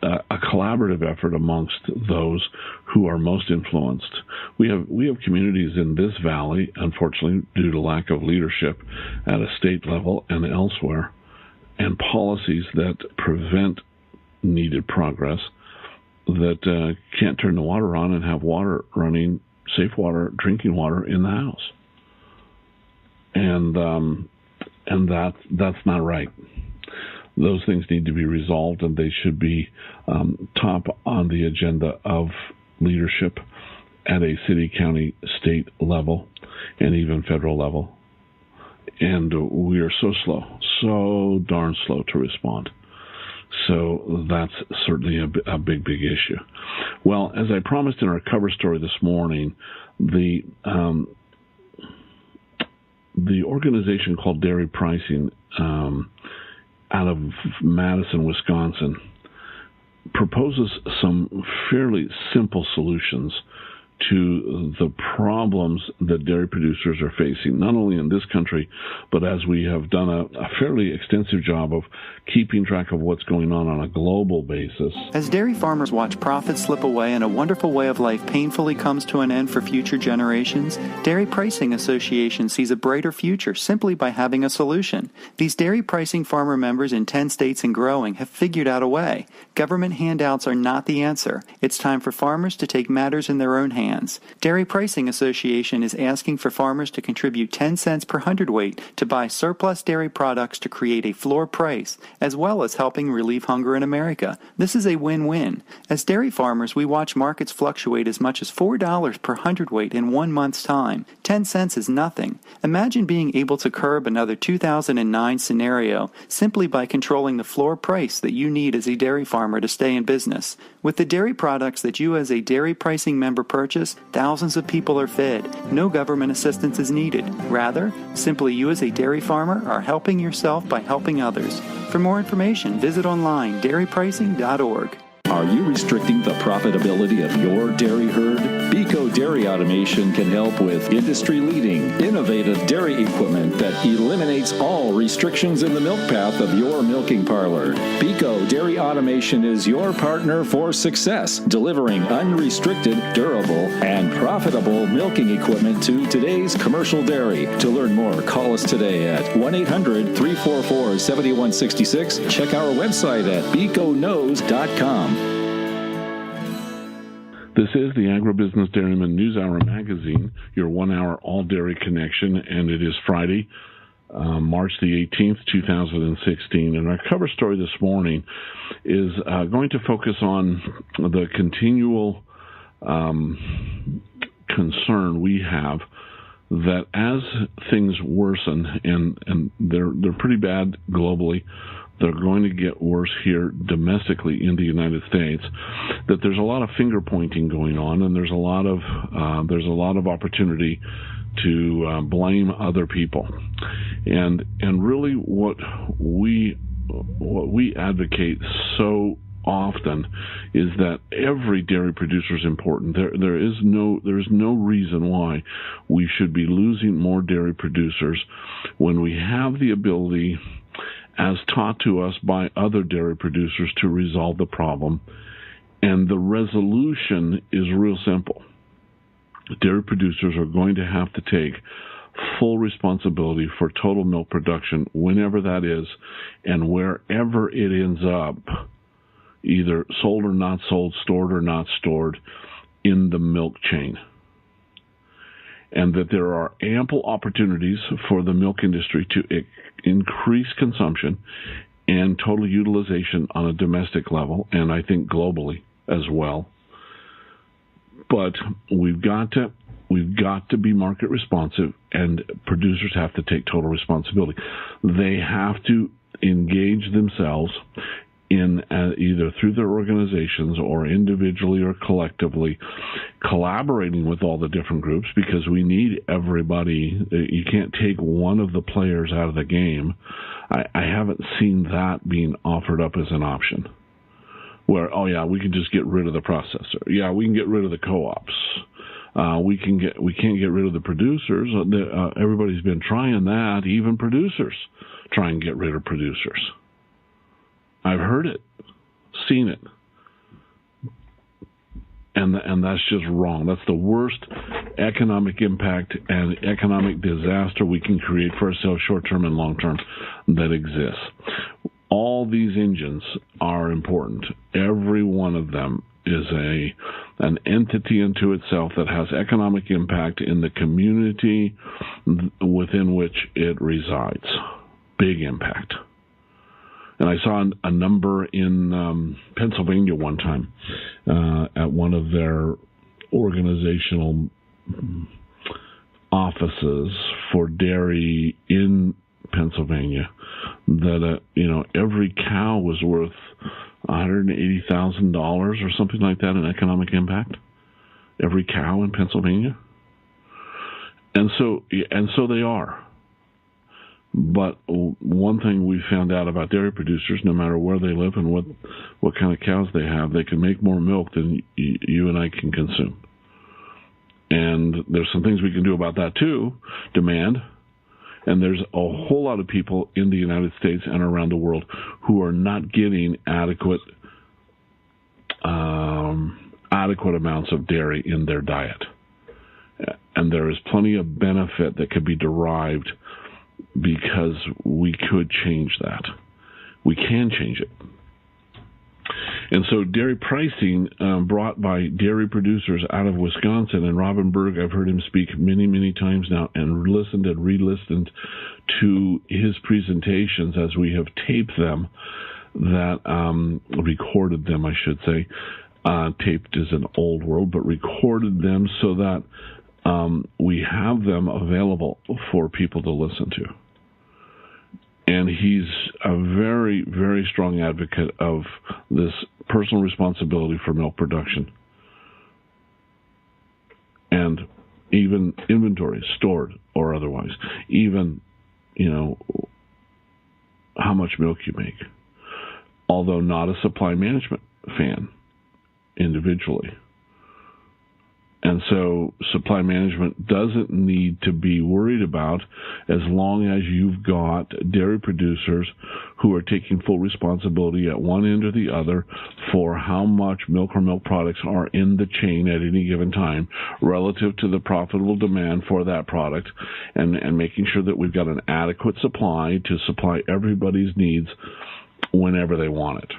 a collaborative effort amongst those who are most influenced. We have communities in this valley, unfortunately, due to lack of leadership at a state level and elsewhere, and policies that prevent needed progress, that can't turn the water on and have water running, safe water, drinking water in the house. And that's not right. Those things need to be resolved, and they should be top on the agenda of leadership at a city, county, state level, and even federal level. And we are so darn slow to respond. So that's certainly a big issue. Well, as I promised in our cover story this morning, the organization called Dairy Pricing out of Madison, Wisconsin, proposes some fairly simple solutions to the problems that dairy producers are facing, not only in this country, but as we have done a fairly extensive job of keeping track of what's going on a global basis. As dairy farmers watch profits slip away and a wonderful way of life painfully comes to an end for future generations, Dairy Pricing Association sees a brighter future simply by having a solution. These dairy pricing farmer members in 10 states and growing have figured out a way. Government handouts are not the answer. It's time for farmers to take matters in their own hands. Dairy Pricing Association is asking for farmers to contribute 10 cents per hundredweight to buy surplus dairy products to create a floor price, as well as helping relieve hunger in America. This is a win-win. As dairy farmers, we watch markets fluctuate as much as $4 per hundredweight in 1 month's time. 10 cents is nothing. Imagine being able to curb another 2009 scenario simply by controlling the floor price that you need as a dairy farmer to stay in business. With the dairy products that you as a dairy pricing member purchase, thousands of people are fed. No government assistance is needed. Rather, simply you as a dairy farmer are helping yourself by helping others. For more information, visit online dairypricing.org. Are you restricting the profitability of your dairy herd? Beco Dairy Automation can help with industry-leading, innovative dairy equipment that eliminates all restrictions in the milk path of your milking parlor. Beco Dairy Automation is your partner for success, delivering unrestricted, durable, and profitable milking equipment to today's commercial dairy. To learn more, call us today at 1-800-344-7166. Check our website at becoKnows.com. This is the Agribusiness Dairyman News Hour magazine, your 1 hour all dairy connection, and it is Friday, March the 18th, 2016. And our cover story this morning is going to focus on the continual concern we have that as things worsen, and they're pretty bad globally, they're going to get worse here domestically in the United States, that there's a lot of finger pointing going on, and there's a lot of opportunity to blame other people, and really what we advocate so often is that every dairy producer is important. There is no reason why we should be losing more dairy producers when we have the ability, as taught to us by other dairy producers, to resolve the problem. And the resolution is real simple. Dairy producers are going to have to take full responsibility for total milk production, whenever that is, and wherever it ends up, either sold or not sold, stored or not stored, in the milk chain. And that there are ample opportunities for the milk industry to increase consumption and total utilization on a domestic level, and I think globally as well. But we've got to be market responsive, and producers have to take total responsibility. They have to engage themselves in either through their organizations or individually or collectively, collaborating with all the different groups, because we need everybody. You can't take one of the players out of the game. I haven't seen that being offered up as an option, where, oh yeah, we can just get rid of the processor. Yeah, we can get rid of the co-ops. We can't get rid of the producers. Everybody's been trying that. Even producers try and get rid of producers. I've heard it, seen it, and that's just wrong. That's the worst economic impact and economic disaster we can create for ourselves, short term and long term, that exists. All these engines are important. Every one of them is an entity unto itself that has economic impact in the community within which it resides. Big impact. And I saw a number in Pennsylvania one time at one of their organizational offices for dairy in Pennsylvania that every cow was worth $180,000 or something like that in economic impact. Every cow in Pennsylvania, and so they are. But one thing we found out about dairy producers, no matter where they live and what kind of cows they have, they can make more milk than you and I can consume. And there's some things we can do about that too, demand. And there's a whole lot of people in the United States and around the world who are not getting adequate amounts of dairy in their diet. And there is plenty of benefit that could be derived because we could change that. We can change it. And so dairy pricing brought by dairy producers out of Wisconsin, and Robin Berg, I've heard him speak many, many times now and listened and re-listened to his presentations as we have taped them, recorded them, I should say. Taped is an old word, but recorded them so that we have them available for people to listen to. And he's a very, very strong advocate of this personal responsibility for milk production. And even inventory, stored or otherwise. Even, how much milk you make. Although not a supply management fan individually. And so supply management doesn't need to be worried about as long as you've got dairy producers who are taking full responsibility at one end or the other for how much milk or milk products are in the chain at any given time relative to the profitable demand for that product, and making sure that we've got an adequate supply to supply everybody's needs whenever they want it.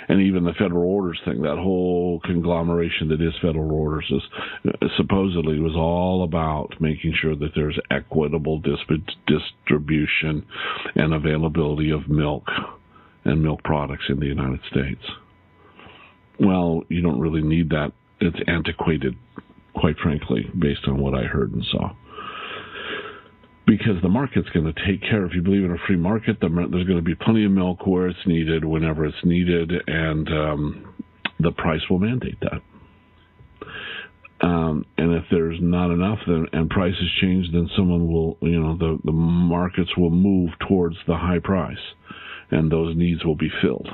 And even the federal orders thing, that whole conglomeration that is federal orders, supposedly was all about making sure that there's equitable distribution and availability of milk and milk products in the United States. Well, you don't really need that. It's antiquated, quite frankly, based on what I heard and saw. Because the market's going to take care. If you believe in a free market, there's going to be plenty of milk where it's needed, whenever it's needed, and the price will mandate that. And if there's not enough, and prices change, then someone will, the markets will move towards the high price, and those needs will be filled.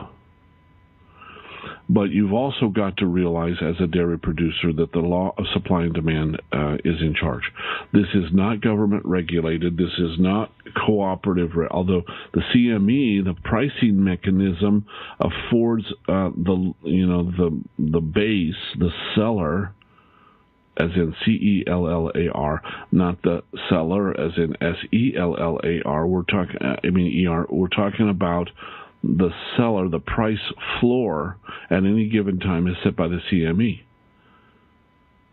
But you've also got to realize as a dairy producer that the law of supply and demand is in charge. This is not government regulated. This is not cooperative, although the CME, the pricing mechanism, affords the base, the seller, as in CELLAR, not the seller as in SELLAR. We're talking about the seller. The price floor at any given time is set by the CME.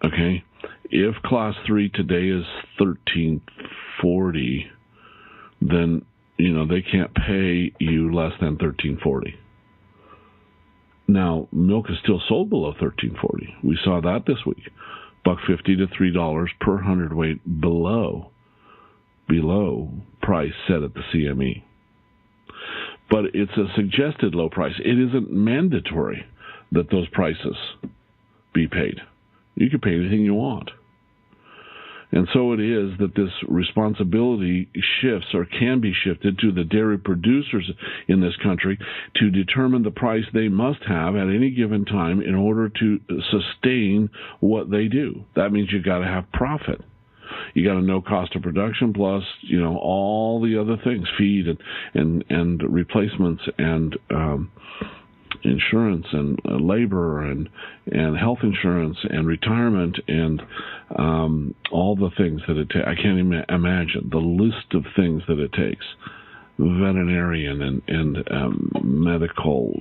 Okay? If Class 3 today is $13.40, then, they can't pay you less than $13.40. Now, milk is still sold below $13.40. We saw that this week. $1.50 to $3 per hundredweight below price set at the CME. But it's a suggested low price. It isn't mandatory that those prices be paid. You can pay anything you want. And so it is that this responsibility shifts or can be shifted to the dairy producers in this country to determine the price they must have at any given time in order to sustain what they do. That means you've got to have profit. You got to know cost of production plus, all the other things, feed and replacements and insurance and labor and health insurance and retirement and all the things that it takes. I can't even imagine the list of things that it takes. Veterinarian and medical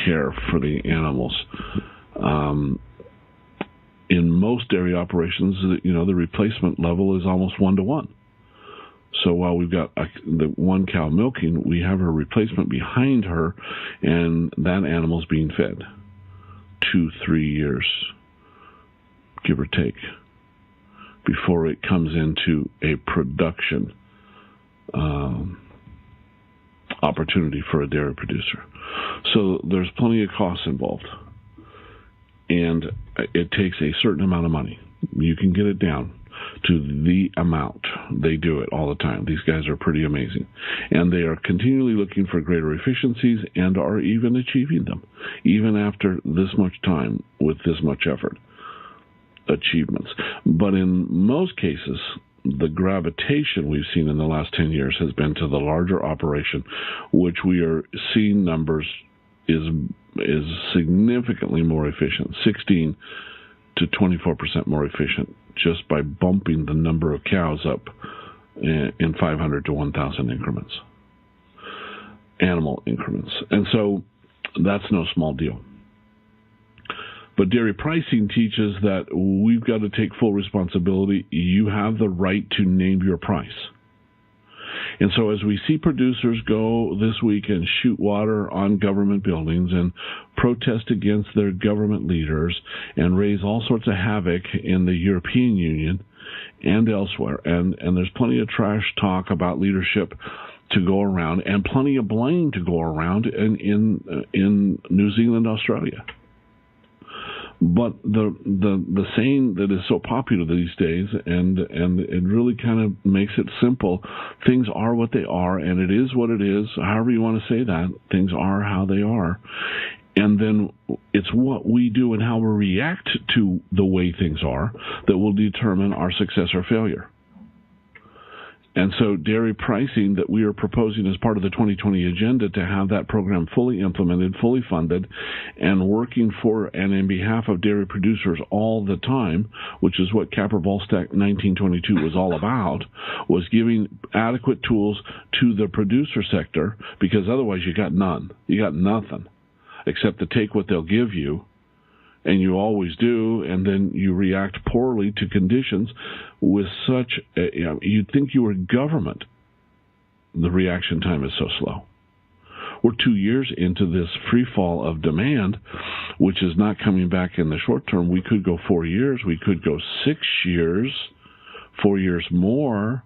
care for the animals. In most dairy operations, the replacement level is almost 1-to-1. So while we've got the one cow milking, we have her replacement behind her, and that animal's being fed 2-3 years, give or take, before it comes into a production opportunity for a dairy producer. So there's plenty of costs involved, and it takes a certain amount of money. You can get it down to the amount. They do it all the time. These guys are pretty amazing. And they are continually looking for greater efficiencies and are even achieving them, even after this much time with this much effort. Achievements. But in most cases, the gravitation we've seen in the last 10 years has been to the larger operation, which we are seeing numbers is significantly more efficient, 16 to 24% more efficient, just by bumping the number of cows up in 500 to 1,000 increments, animal increments. And so that's no small deal. But dairy pricing teaches that we've got to take full responsibility. You have the right to name your price. And so as we see producers go this week and shoot water on government buildings and protest against their government leaders and raise all sorts of havoc in the European Union and elsewhere, and there's plenty of trash talk about leadership to go around and plenty of blame to go around in New Zealand, Australia. But the saying that is so popular these days, and it really kind of makes it simple, things are what they are, and it is what it is, however you want to say that, things are how they are. And then it's what we do and how we react to the way things are that will determine our success or failure. And so dairy pricing that we are proposing as part of the 2020 agenda to have that program fully implemented, fully funded, and working for and in behalf of dairy producers all the time, which is what Capper-Volstack 1922 was all about, was giving adequate tools to the producer sector, because otherwise you got none. You got nothing except to take what they'll give you, and you always do, and then you react poorly to conditions with such you'd think you were government. The reaction time is so slow. We're 2 years into this free fall of demand, which is not coming back in the short term. We could go 4 years. We could go 6 years, 4 years more,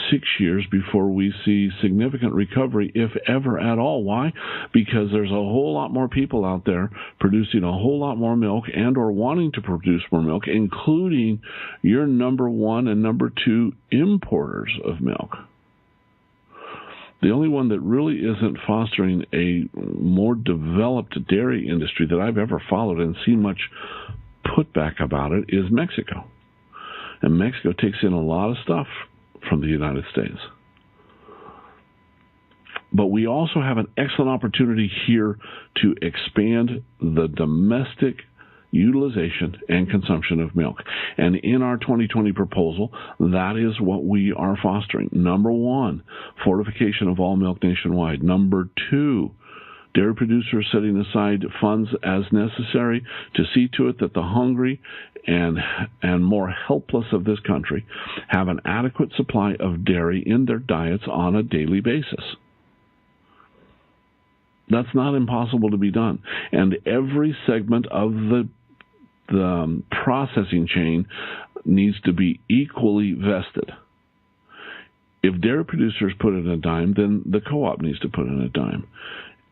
6 years before we see significant recovery, if ever at all. Why? Because there's a whole lot more people out there producing a whole lot more milk and or wanting to produce more milk, including your number one and number two importers of milk. The only one that really isn't fostering a more developed dairy industry that I've ever followed and seen much putback about it is Mexico. And Mexico takes in a lot of stuff from the United States. But we also have an excellent opportunity here to expand the domestic utilization and consumption of milk. And in our 2020 proposal, that is what we are fostering. Number one, fortification of all milk nationwide. Number two, dairy producers setting aside funds as necessary to see to it that the hungry and more helpless of this country have an adequate supply of dairy in their diets on a daily basis. That's not impossible to be done. And every segment of the processing chain needs to be equally vested. If dairy producers put in a dime, then the co-op needs to put in a dime.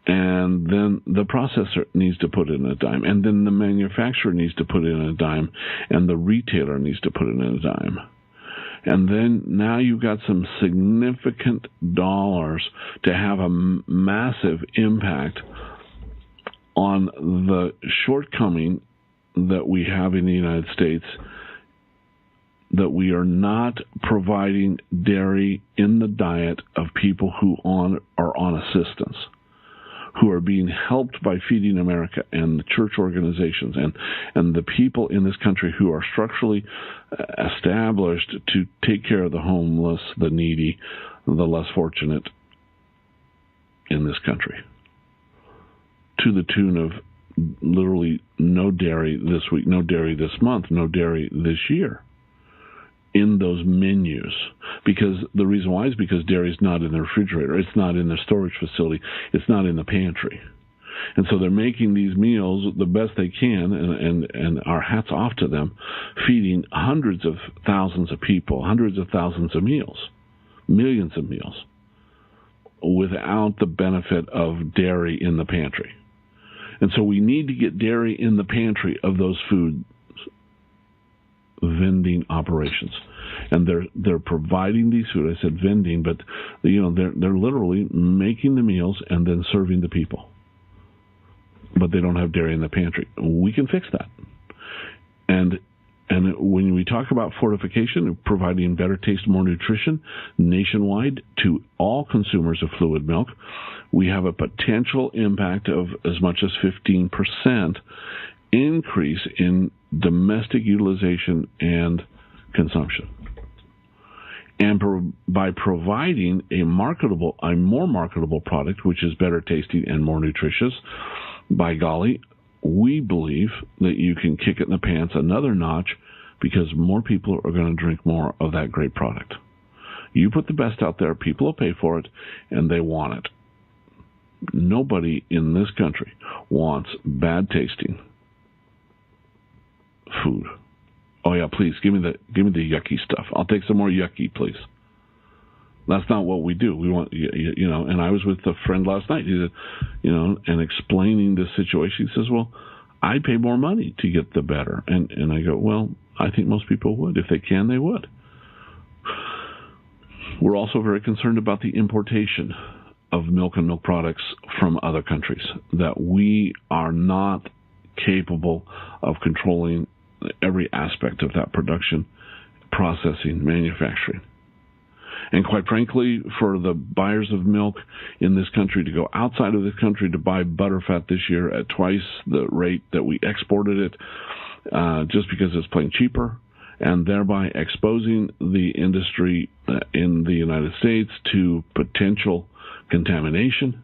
and then the processor needs to put in a dime, and then the manufacturer needs to put in a dime, and the retailer needs to put in a dime. And then now you've got some significant dollars to have a massive impact on the shortcoming that we have in the United States, that we are not providing dairy in the diet of people who are on assistance, who are being helped by Feeding America and the church organizations and the people in this country who are structurally established to take care of the homeless, the needy, the less fortunate in this country, to the tune of literally no dairy this week, no dairy this month, no dairy this year in those menus. Because the reason why is because dairy is not in the refrigerator, it's not in the storage facility, it's not in the pantry. And so they're making these meals the best they can, and our hats off to them, feeding hundreds of thousands of people, hundreds of thousands of meals, millions of meals, without the benefit of dairy in the pantry. And so we need to get dairy in the pantry of those food vending operations. And they're providing these food. I said vending, but they're literally making the meals and then serving the people. But they don't have dairy in the pantry. We can fix that. And when we talk about fortification, providing better taste, more nutrition nationwide to all consumers of fluid milk, we have a potential impact of as much as 15% increase in domestic utilization and consumption. And by providing a more marketable product, which is better tasting and more nutritious, by golly, we believe that you can kick it in the pants another notch, because more people are going to drink more of that great product. You put the best out there, people will pay for it, and they want it. Nobody in this country wants bad tasting food. Oh yeah, please give me the yucky stuff. I'll take some more yucky, please. That's not what we do. We want, and I was with a friend last night. He said, and explaining this situation. He says, well, I'd pay more money to get the better. And I go, well, I think most people would. If they can, they would. We're also very concerned about the importation of milk and milk products from other countries, that we are not capable of controlling every aspect of that production, processing, manufacturing. And quite frankly, for the buyers of milk in this country to go outside of this country to buy butterfat this year at twice the rate that we exported it, just because it's plain cheaper, and thereby exposing the industry in the United States to potential contamination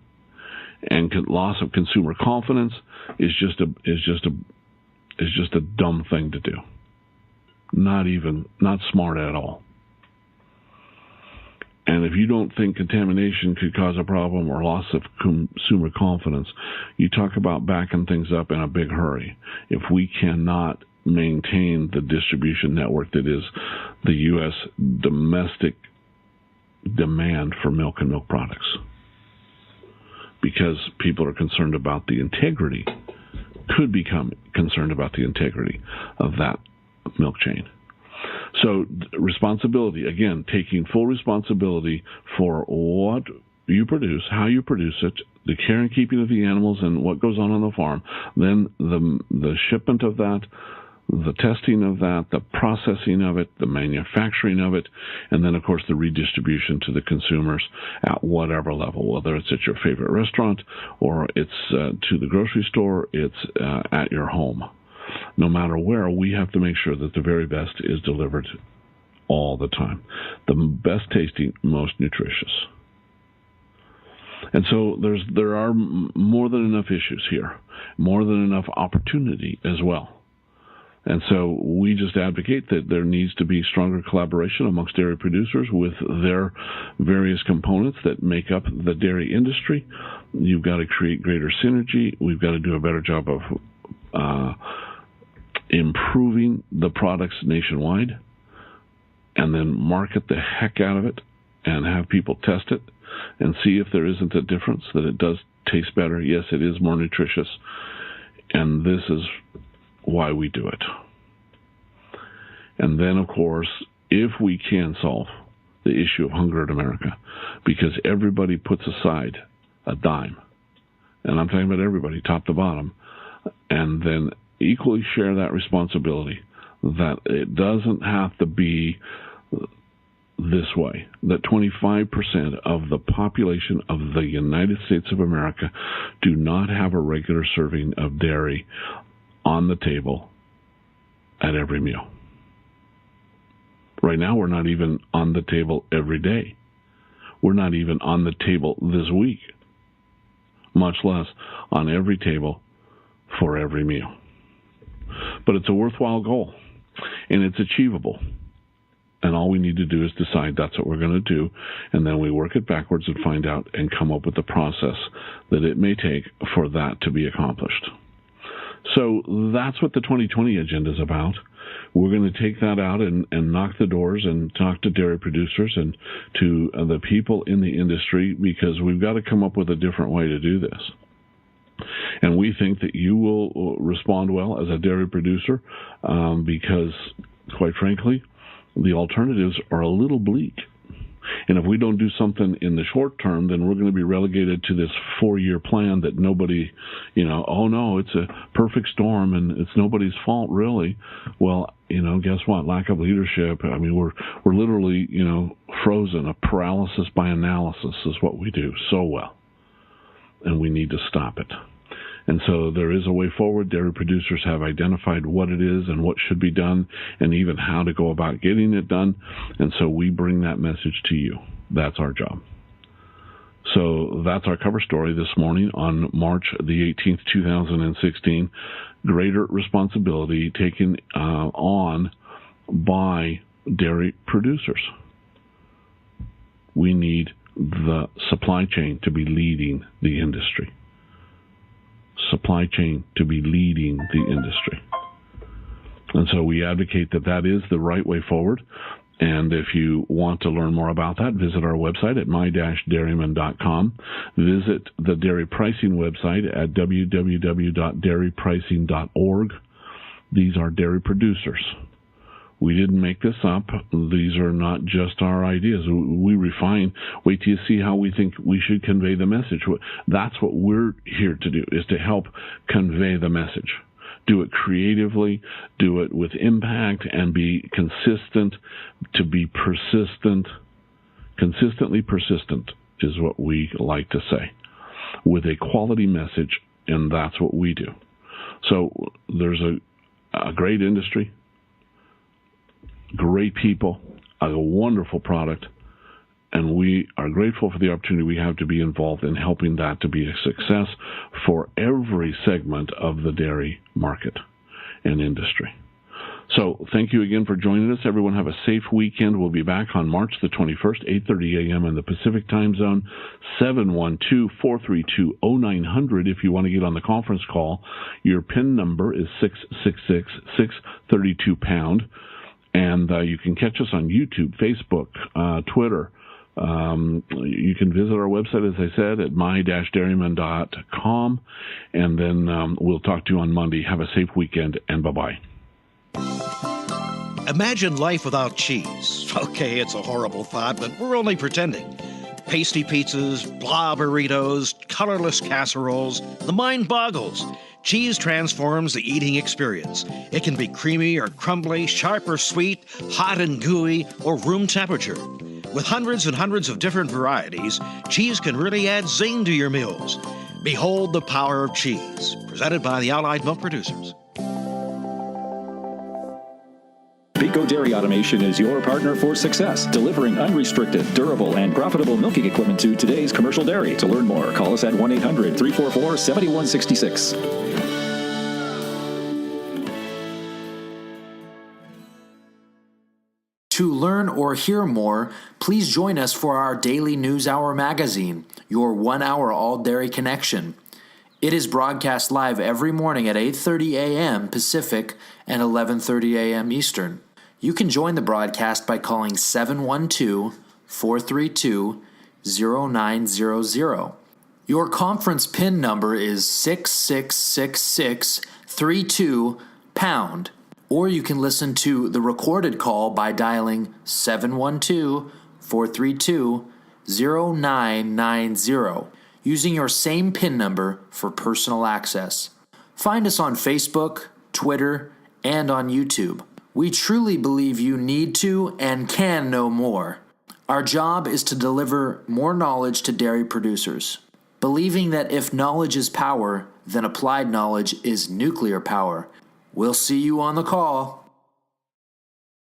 and loss of consumer confidence, is just a dumb thing to do. Not smart at all. And if you don't think contamination could cause a problem or loss of consumer confidence, you talk about backing things up in a big hurry. If we cannot maintain the distribution network that is the U.S. domestic demand for milk and milk products, because people are concerned about the integrity, could become concerned about the integrity of that milk chain. So responsibility, again, taking full responsibility for what you produce, how you produce it, the care and keeping of the animals and what goes on the farm, then the shipment of that, the testing of that, the processing of it, the manufacturing of it, and then, of course, the redistribution to the consumers at whatever level, whether it's at your favorite restaurant or it's to the grocery store, it's at your home. No matter where, we have to make sure that the very best is delivered all the time. The best tasting, most nutritious. And so there are more than enough issues here, more than enough opportunity as well. And so we just advocate that there needs to be stronger collaboration amongst dairy producers with their various components that make up the dairy industry. You've got to create greater synergy. We've got to do a better job of improving the products nationwide, and then market the heck out of it and have people test it and see if there isn't a difference, that it does tastes better. Yes, it is more nutritious. And this is why we do it. And then, of course, if we can solve the issue of hunger in America, because everybody puts aside a dime, and I'm talking about everybody, top to bottom, and then equally share that responsibility, that it doesn't have to be this way, that 25% of the population of the United States of America do not have a regular serving of dairy on the table at every meal. Right now, we're not even on the table every day. We're not even on the table this week, much less on every table for every meal. But it's a worthwhile goal, and it's achievable. And all we need to do is decide that's what we're going to do, and then we work it backwards and find out and come up with the process that it may take for that to be accomplished. So that's what the 2020 agenda is about. We're going to take that out and knock the doors and talk to dairy producers and to the people in the industry, because we've got to come up with a different way to do this. And we think that you will respond well as a dairy producer because, quite frankly, the alternatives are a little bleak. And if we don't do something in the short term, then we're going to be relegated to this 4-year plan that nobody, oh no, it's a perfect storm and it's nobody's fault really. Well, guess what? Lack of leadership. I mean, we're literally, frozen. A paralysis by analysis is what we do so well. And we need to stop it. And so there is a way forward. Dairy producers have identified what it is and what should be done and even how to go about getting it done. And so we bring that message to you. That's our job. So that's our cover story this morning on March the 18th, 2016. Greater responsibility taken on by dairy producers. We need the supply chain to be leading the industry. Supply chain to be leading the industry. And so we advocate that is the right way forward. And if you want to learn more about that, visit our website at my-dairyman.com. Visit the dairy pricing website at www.dairypricing.org. These are dairy producers. We didn't make this up. These are not just our ideas. We refine. Wait till you see how we think we should convey the message. That's what we're here to do, is to help convey the message. Do it creatively, do it with impact, and be consistent, to be persistent. Consistently persistent is what we like to say, with a quality message, and that's what we do. So there's a great industry, great people, a wonderful product, and we are grateful for the opportunity we have to be involved in helping that to be a success for every segment of the dairy market and industry. So thank you again for joining us. Everyone have a safe weekend. We'll be back on March the 21st, 8:30 a.m. in the Pacific Time Zone, 712-432-0900 if you want to get on the conference call. Your PIN number is 666-632-pound. And you can catch us on YouTube, Facebook, Twitter. You can visit our website, as I said, at my-dairyman.com. And then we'll talk to you on Monday. Have a safe weekend, and bye-bye. Imagine life without cheese. Okay, it's a horrible thought, but we're only pretending. Pasty pizzas, blah burritos, colorless casseroles, the mind boggles. Cheese transforms the eating experience. It can be creamy or crumbly, sharp or sweet, hot and gooey, or room temperature. With hundreds and hundreds of different varieties, cheese can really add zing to your meals. Behold the power of cheese, presented by the Allied Milk Producers. Pico Dairy Automation is your partner for success, delivering unrestricted, durable, and profitable milking equipment to today's commercial dairy. To learn more, call us at 1-800-344-7166. To learn or hear more, please join us for our daily News Hour magazine, your 1-hour all-dairy connection. It is broadcast live every morning at 8:30 a.m. Pacific and 11:30 a.m. Eastern. You can join the broadcast by calling 712-432-0900. Your conference PIN number is 666632#, or you can listen to the recorded call by dialing 712-432-0990, using your same PIN number for personal access. Find us on Facebook, Twitter, and on YouTube. We truly believe you need to and can know more. Our job is to deliver more knowledge to dairy producers, believing that if knowledge is power, then applied knowledge is nuclear power. We'll see you on the call.